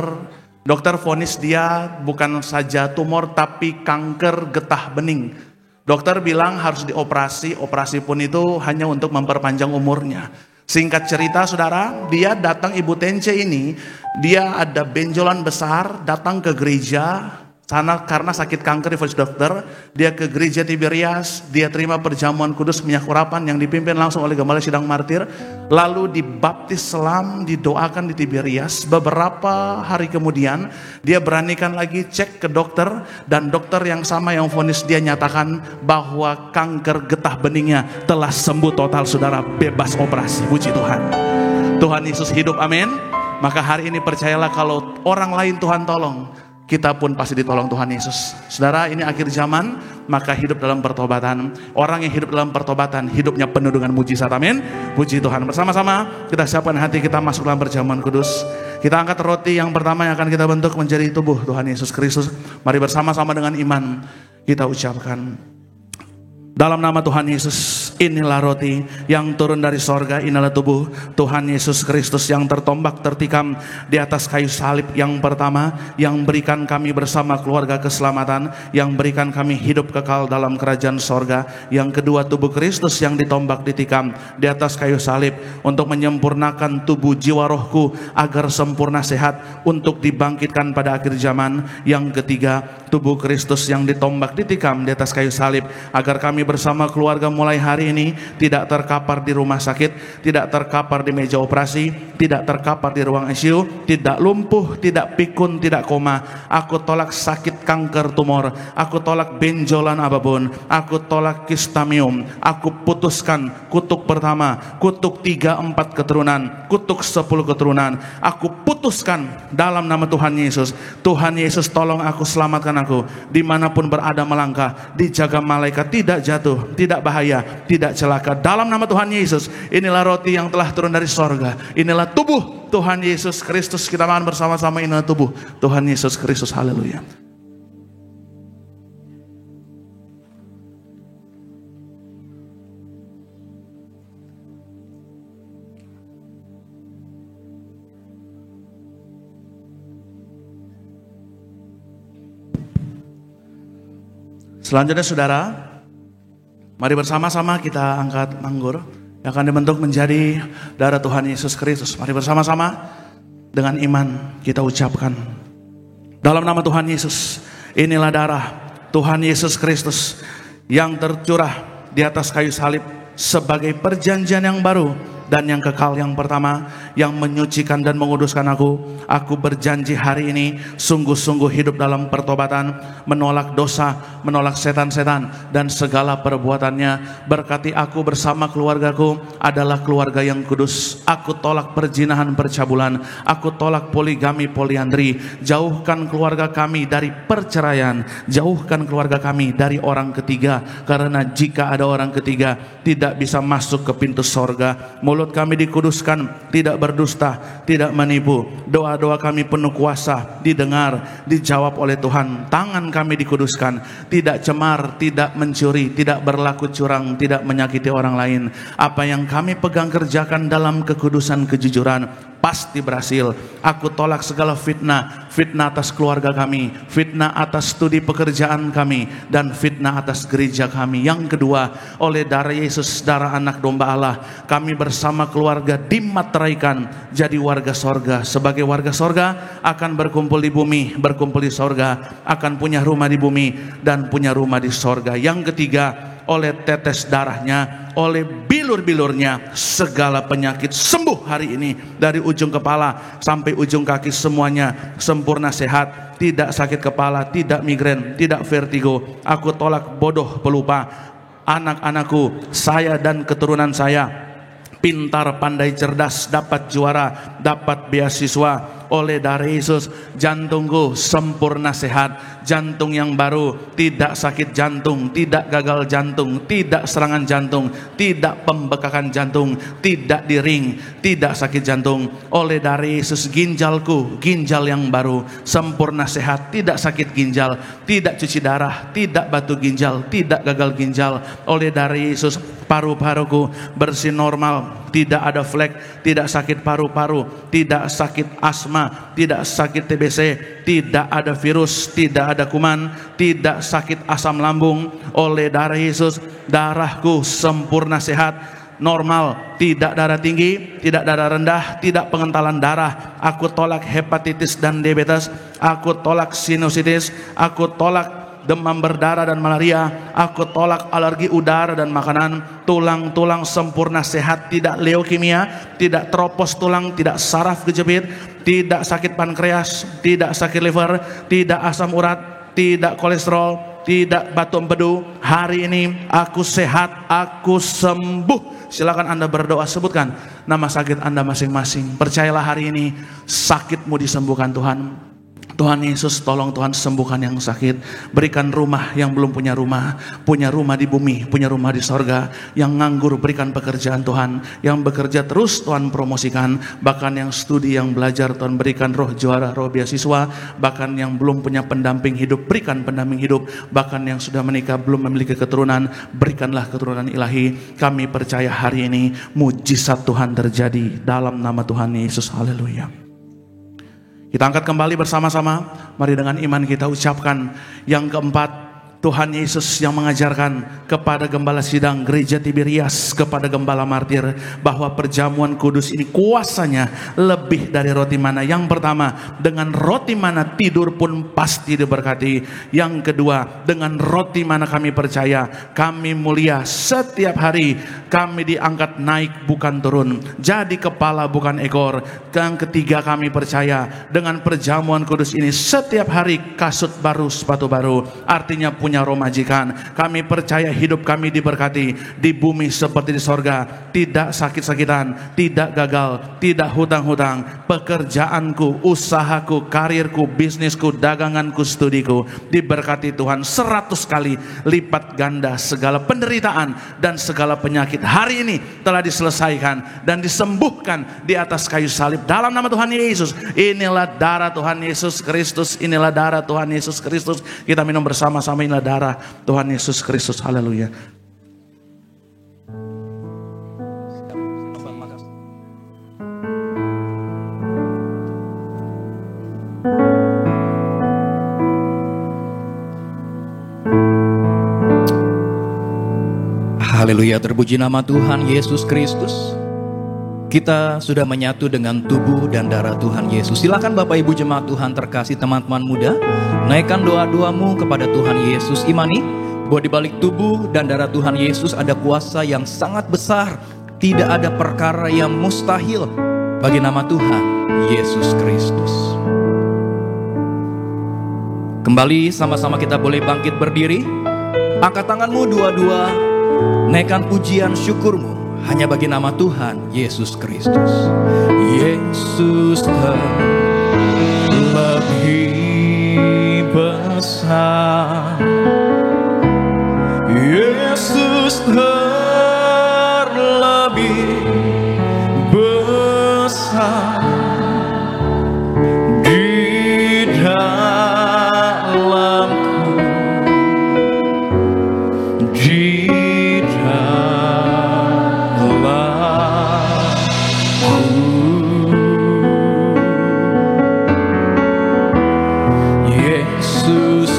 Dokter vonis dia bukan saja tumor tapi kanker getah bening. Dokter bilang harus dioperasi, operasi pun itu hanya untuk memperpanjang umurnya. Singkat cerita saudara, dia datang, Ibu Tence ini, dia ada benjolan besar, datang ke gereja sana karena sakit kanker di voice dokter. Dia ke gereja Tiberias, dia terima perjamuan kudus minyak urapan yang dipimpin langsung oleh Gembala Sidang Martir. Lalu dibaptis selam, didoakan di Tiberias. Beberapa hari kemudian dia beranikan lagi cek ke dokter, dan dokter yang sama yang vonis dia nyatakan bahwa kanker getah beningnya telah sembuh total saudara, bebas operasi. Puji Tuhan. Tuhan Yesus hidup, amin. Maka hari ini percayalah, kalau orang lain Tuhan tolong, kita pun pasti ditolong Tuhan Yesus. Saudara, ini akhir zaman, maka hidup dalam pertobatan. Orang yang hidup dalam pertobatan, hidupnya penuh dengan mujizat, amin. Puji Tuhan. Bersama-sama kita siapkan hati kita masuk dalam perjamuan kudus. Kita angkat roti yang pertama yang akan kita bentuk menjadi tubuh Tuhan Yesus Kristus. Mari bersama-sama dengan iman kita ucapkan, dalam nama Tuhan Yesus, inilah roti yang turun dari sorga, inilah tubuh Tuhan Yesus Kristus yang tertombak tertikam di atas kayu salib. Yang pertama, yang berikan kami bersama keluarga keselamatan, yang berikan kami hidup kekal dalam kerajaan sorga. Yang kedua, tubuh Kristus yang ditombak ditikam di atas kayu salib untuk menyempurnakan tubuh jiwa rohku agar sempurna sehat untuk dibangkitkan pada akhir zaman. Yang ketiga, tubuh Kristus yang ditombak ditikam di atas kayu salib agar kami bersama keluarga mulai hari ini tidak terkapar di rumah sakit, tidak terkapar di meja operasi, tidak terkapar di ruang ICU, tidak lumpuh, tidak pikun, tidak koma. Aku tolak sakit kanker tumor, aku tolak benjolan apapun, aku tolak kistamium. Aku putuskan kutuk pertama, kutuk 3-4 keturunan, kutuk 10 keturunan. Aku putuskan dalam nama Tuhan Yesus. Tuhan Yesus tolong aku, selamatkan aku, dimanapun berada melangkah, dijaga malaikat, tidak jatuh, tidak bahaya, tidak celaka. Dalam nama Tuhan Yesus, inilah roti yang telah turun dari sorga, inilah tubuh Tuhan Yesus Kristus. Kita makan bersama-sama, inilah tubuh Tuhan Yesus Kristus. Haleluya. Selanjutnya saudara, mari bersama-sama kita angkat anggur yang akan dibentuk menjadi darah Tuhan Yesus Kristus. Mari bersama-sama dengan iman kita ucapkan, dalam nama Tuhan Yesus, inilah darah Tuhan Yesus Kristus yang tercurah di atas kayu salib sebagai perjanjian yang baru dan yang kekal, yang pertama, yang menyucikan dan menguduskan aku. Aku berjanji hari ini sungguh-sungguh hidup dalam pertobatan, menolak dosa, menolak setan-setan dan segala perbuatannya. Berkati aku bersama keluargaku adalah keluarga yang kudus. Aku tolak perzinahan, percabulan. Aku tolak poligami, poliandri. Jauhkan keluarga kami dari perceraian. Jauhkan keluarga kami dari orang ketiga, karena jika ada orang ketiga tidak bisa masuk ke pintu sorga. Mulut kami dikuduskan, tidak berdusta, tidak menipu. Doa-doa kami penuh kuasa, didengar, dijawab oleh Tuhan. Tangan kami dikuduskan, tidak cemar, tidak mencuri, tidak berlaku curang, tidak menyakiti orang lain. Apa yang kami pegang kerjakan dalam kekudusan, kejujuran, pasti berhasil. Aku tolak segala fitnah, fitnah atas keluarga kami, fitnah atas studi pekerjaan kami, dan fitnah atas gereja kami. Yang kedua, oleh darah Yesus, darah anak domba Allah, kami bersama keluarga dimateraikan jadi warga sorga. Sebagai warga sorga akan berkumpul di bumi, berkumpul di sorga, akan punya rumah di bumi dan punya rumah di sorga. Yang ketiga, oleh tetes darahnya, oleh bilur-bilurnya, segala penyakit sembuh hari ini. Dari ujung kepala sampai ujung kaki semuanya sempurna sehat. Tidak sakit kepala, tidak migrain, tidak vertigo. Aku tolak bodoh, pelupa. Anak-anakku, saya dan keturunan saya pintar, pandai, cerdas, dapat juara, dapat beasiswa, oleh darah Yesus. Jantungku sempurna sehat, jantung yang baru, tidak sakit jantung, tidak gagal jantung, tidak serangan jantung, tidak pembekakan jantung, tidak diring, tidak sakit jantung. Oleh darah Yesus, ginjalku, ginjal yang baru, sempurna sehat, tidak sakit ginjal, tidak cuci darah, tidak batu ginjal, tidak gagal ginjal. Oleh darah Yesus, paru-paruku bersih normal, tidak ada flek, tidak sakit paru-paru, tidak sakit asma, tidak sakit TBC, tidak ada virus, tidak ada kuman, tidak sakit asam lambung. Oleh darah Yesus, darahku sempurna sehat, normal, tidak darah tinggi, tidak darah rendah, tidak pengentalan darah. Aku tolak hepatitis dan diabetes, aku tolak sinusitis, aku tolak demam berdarah dan malaria, aku tolak alergi udara dan makanan. Tulang-tulang sempurna sehat, tidak leukemia, tidak tropos tulang, tidak saraf kejepit, tidak sakit pankreas, tidak sakit liver, tidak asam urat, tidak kolesterol, tidak batu empedu. Hari ini aku sehat, aku sembuh. Silakan Anda berdoa, sebutkan nama sakit Anda masing-masing. Percayalah hari ini sakitmu disembuhkan Tuhan. Tuhan Yesus, tolong Tuhan sembuhkan yang sakit. Berikan rumah yang belum punya rumah di bumi, punya rumah di sorga. Yang nganggur berikan pekerjaan Tuhan, yang bekerja terus Tuhan promosikan. Bahkan yang studi, yang belajar Tuhan berikan roh juara, roh beasiswa. Bahkan yang belum punya pendamping hidup, berikan pendamping hidup. Bahkan yang sudah menikah belum memiliki keturunan, berikanlah keturunan ilahi. Kami percaya hari ini mujizat Tuhan terjadi dalam nama Tuhan Yesus. Haleluya. Kita angkat kembali bersama-sama. Mari dengan iman kita ucapkan yang keempat. Tuhan Yesus yang mengajarkan kepada gembala sidang gereja Tiberias, kepada gembala martir, bahwa perjamuan kudus ini kuasanya lebih dari roti mana. Yang pertama, dengan roti mana tidur pun pasti diberkati. Yang kedua, dengan roti mana kami percaya kami mulia setiap hari, kami diangkat naik bukan turun, jadi kepala bukan ekor. Yang ketiga, kami percaya dengan perjamuan kudus ini setiap hari kasut baru, sepatu baru, artinya punya roh majikan. Kami percaya hidup kami diberkati di bumi seperti di sorga. Tidak sakit-sakitan, tidak gagal, tidak hutang-hutang. Pekerjaanku, usahaku, karirku, bisnisku, daganganku, studiku diberkati Tuhan 100 kali lipat ganda. Segala penderitaan dan segala penyakit hari ini telah diselesaikan dan disembuhkan di atas kayu salib dalam nama Tuhan Yesus. Inilah darah Tuhan Yesus Kristus, inilah darah Tuhan Yesus Kristus. Kita minum bersama-sama, inilah darah Tuhan Yesus Kristus. Haleluya. Haleluya, terpuji nama Tuhan Yesus Kristus. Kita sudah menyatu dengan tubuh dan darah Tuhan Yesus. Silakan Bapak Ibu jemaat Tuhan terkasih, teman-teman muda, naikkan doa-doamu kepada Tuhan Yesus. Imani bahwa di balik tubuh dan darah Tuhan Yesus ada kuasa yang sangat besar. Tidak ada perkara yang mustahil bagi nama Tuhan Yesus Kristus. Kembali sama-sama kita boleh bangkit berdiri. Angkat tanganmu dua-dua, naikkan pujian syukurmu hanya bagi nama Tuhan Yesus Kristus. Yesus terlebih besar, Yesus terlebih besar di dalamku, di Yesus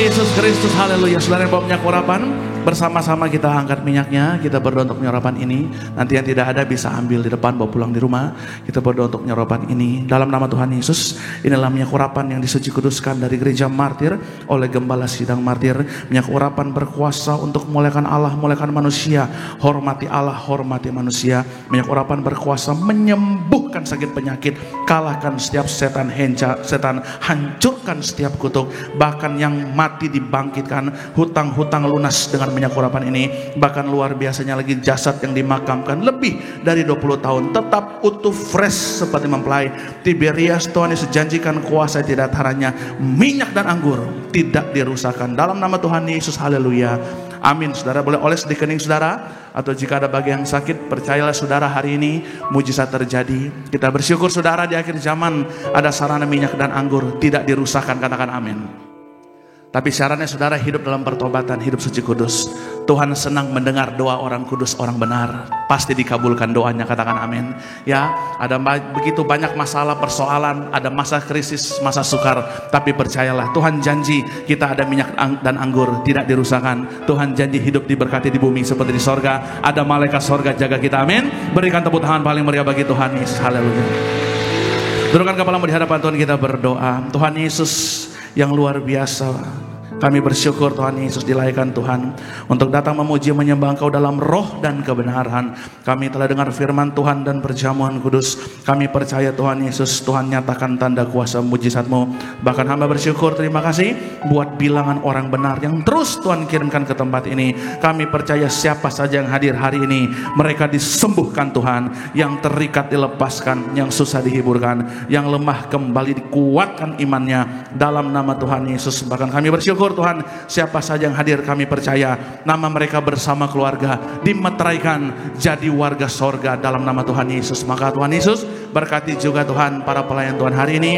Yesus Kristus. Haleluya. Saudara yang bawa minyak urapan, bersama-sama kita angkat minyaknya. Kita berdoa untuk penyerapan ini. Nanti yang tidak ada bisa ambil di depan, bawa pulang di rumah. Kita berdoa untuk penyerapan ini dalam nama Tuhan Yesus. Inilah minyak urapan yang disuci kuduskan dari gereja martir oleh Gembala Sidang Martir. Minyak urapan berkuasa untuk memuliakan Allah, memuliakan manusia. Hormati Allah, hormati manusia. Minyak urapan berkuasa menyembuhkan sakit penyakit, kalahkan setiap setan hancurkan setiap kutuk, bahkan yang mati dibangkitkan, hutang-hutang lunas dengan minyak urapan ini. Bahkan luar biasanya lagi jasad yang dimakamkan lebih dari 20 tahun tetap utuh, fresh seperti mempelai. Tiberias, Tuhan Yesus janjikan kuasa tidak tarannya, minyak dan anggur tidak dirusakkan dalam nama Tuhan Yesus. Haleluya. Amin. Saudara boleh oles di kening saudara, atau jika ada bagi yang sakit, percayalah saudara, hari ini mujizat terjadi. Kita bersyukur saudara, di akhir zaman ada sarana minyak dan anggur tidak dirusakkan. Katakan amin. Tapi syaratnya saudara hidup dalam pertobatan, hidup suci kudus. Tuhan senang mendengar doa orang kudus, orang benar. Pasti dikabulkan doanya, katakan amin. Ya, ada begitu banyak masalah, persoalan, ada masa krisis, masa sukar. Tapi percayalah, Tuhan janji kita ada minyak dan anggur tidak dirusakkan. Tuhan janji hidup diberkati di bumi seperti di sorga. Ada malaikat sorga jaga kita, amin. Berikan tepuk tangan paling meriah bagi Tuhan Yesus. Haleluya. Dudukkan kepalamu di hadapan Tuhan, kita berdoa. Tuhan Yesus yang luar biasa, kami bersyukur Tuhan Yesus dilahirkan Tuhan untuk datang memuji menyembah Engkau dalam roh dan kebenaran. Kami telah dengar firman Tuhan dan perjamuan kudus. Kami percaya Tuhan Yesus, Tuhan nyatakan tanda kuasa mujizat-Mu. Bahkan hamba bersyukur, terima kasih buat bilangan orang benar yang terus Tuhan kirimkan ke tempat ini. Kami percaya siapa saja yang hadir hari ini, mereka disembuhkan Tuhan, yang terikat dilepaskan, yang susah dihiburkan, yang lemah kembali dikuatkan imannya dalam nama Tuhan Yesus. Bahkan kami bersyukur Tuhan, siapa saja yang hadir kami percaya nama mereka bersama keluarga dimeteraikan jadi warga sorga dalam nama Tuhan Yesus. Maka Tuhan Yesus berkati juga Tuhan para pelayan Tuhan hari ini.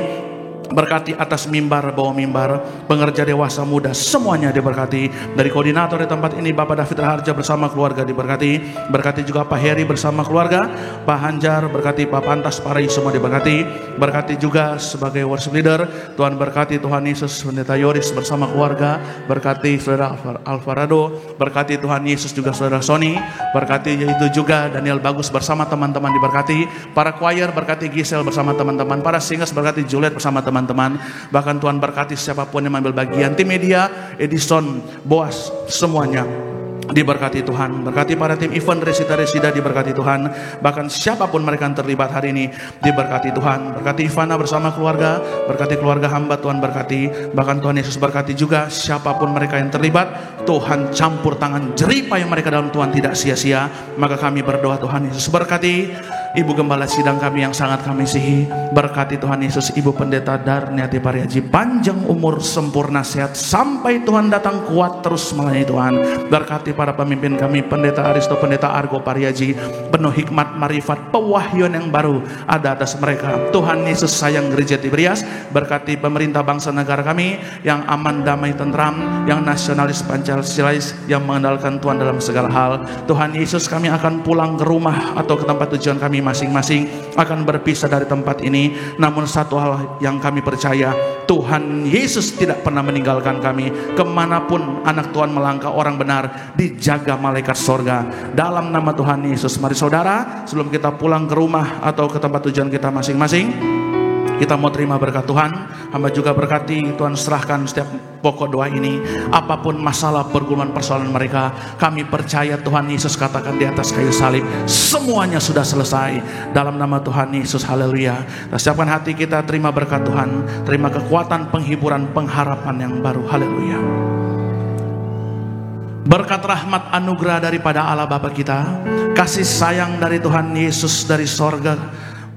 Berkati atas mimbar, bawah mimbar, pengerja dewasa muda, semuanya diberkati. Dari koordinator di tempat ini Bapak David Raharja bersama keluarga diberkati. Berkati juga Pak Heri bersama keluarga, Pak Hanjar, berkati Pak Pantas, Pak Rai, semua diberkati. Berkati juga sebagai worship leader, Tuhan berkati Tuhan Yesus, Pendeta Yoris bersama keluarga. Berkati Saudara Alvarado, berkati Tuhan Yesus juga Saudara Sony. Berkati itu juga Daniel Bagus bersama teman-teman diberkati. Para choir berkati Gisel bersama teman-teman. Para singers berkati Juliet bersama teman-teman. Bahkan Tuhan berkati siapapun yang mengambil bagian, tim media, Edison, Boas, semuanya diberkati Tuhan. Berkati para tim event, Resida diberkati Tuhan. Bahkan siapapun mereka yang terlibat hari ini diberkati Tuhan. Berkati Ivana bersama keluarga, berkati keluarga hamba, Tuhan berkati. Bahkan Tuhan Yesus berkati juga siapapun mereka yang terlibat, Tuhan campur tangan jerih payah mereka dalam Tuhan tidak sia-sia. Maka kami berdoa Tuhan Yesus berkati Ibu Gembala Sidang kami yang sangat kami sihi. Berkati Tuhan Yesus Ibu Pendeta Darniati Pariaji, panjang umur, sempurna sehat sampai Tuhan datang, kuat terus melayani Tuhan. Berkati para pemimpin kami, Pendeta Aristo, Pendeta Argo Pariaji, penuh hikmat, marifat, pewahyuan yang baru ada atas mereka. Tuhan Yesus sayang gereja Tiberias. Berkati pemerintah bangsa negara kami yang aman, damai, tentram, yang nasionalis, Pancasilais, yang mengandalkan Tuhan dalam segala hal. Tuhan Yesus, kami akan pulang ke rumah atau ke tempat tujuan kami masing-masing, akan berpisah dari tempat ini. Namun satu hal yang kami percaya, Tuhan Yesus tidak pernah meninggalkan kami. Kemanapun anak Tuhan melangkah, orang benar dijaga malaikat sorga dalam nama Tuhan Yesus. Mari saudara, sebelum kita pulang ke rumah atau ke tempat tujuan kita masing-masing, kita mau terima berkat Tuhan. Hamba juga berkati Tuhan, serahkan setiap pokok doa ini. Apapun masalah, pergumulan, persoalan mereka, kami percaya Tuhan Yesus katakan di atas kayu salib, semuanya sudah selesai dalam nama Tuhan Yesus. Haleluya. Kita siapkan hati kita, terima berkat Tuhan, terima kekuatan, penghiburan, pengharapan yang baru. Haleluya. Berkat rahmat anugerah daripada Allah Bapa kita, kasih sayang dari Tuhan Yesus dari sorga,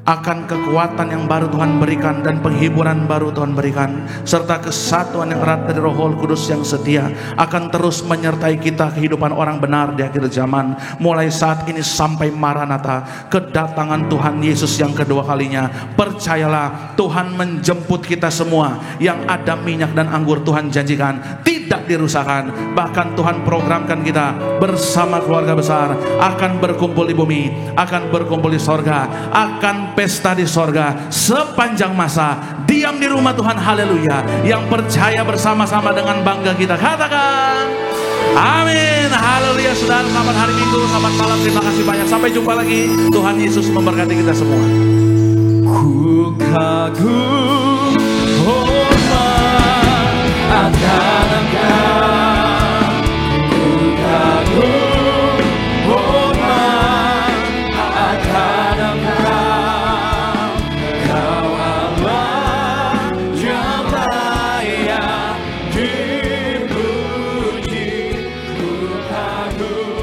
akan kekuatan yang baru Tuhan berikan dan penghiburan baru Tuhan berikan, serta kesatuan yang erat dari Roh Kudus yang setia akan terus menyertai kita kehidupan orang benar di akhir zaman, mulai saat ini sampai Maranatha, kedatangan Tuhan Yesus yang kedua kalinya. Percayalah, Tuhan menjemput kita semua. Yang ada minyak dan anggur Tuhan janjikan tidak dirusakkan. Bahkan Tuhan programkan kita bersama keluarga besar akan berkumpul di bumi, akan berkumpul di sorga, akan pesta di sorga sepanjang masa diam di rumah Tuhan, haleluya. Yang percaya bersama-sama dengan bangga kita katakan amin, haleluya. Saudara, selamat hari Minggu, selamat malam, terima kasih banyak, sampai jumpa lagi. Tuhan Yesus memberkati kita semua. Ku kagum hormat akan Engkau, ku kagum hormat akan Engkau, Kau Allah yang layak dipuji. Ku kagum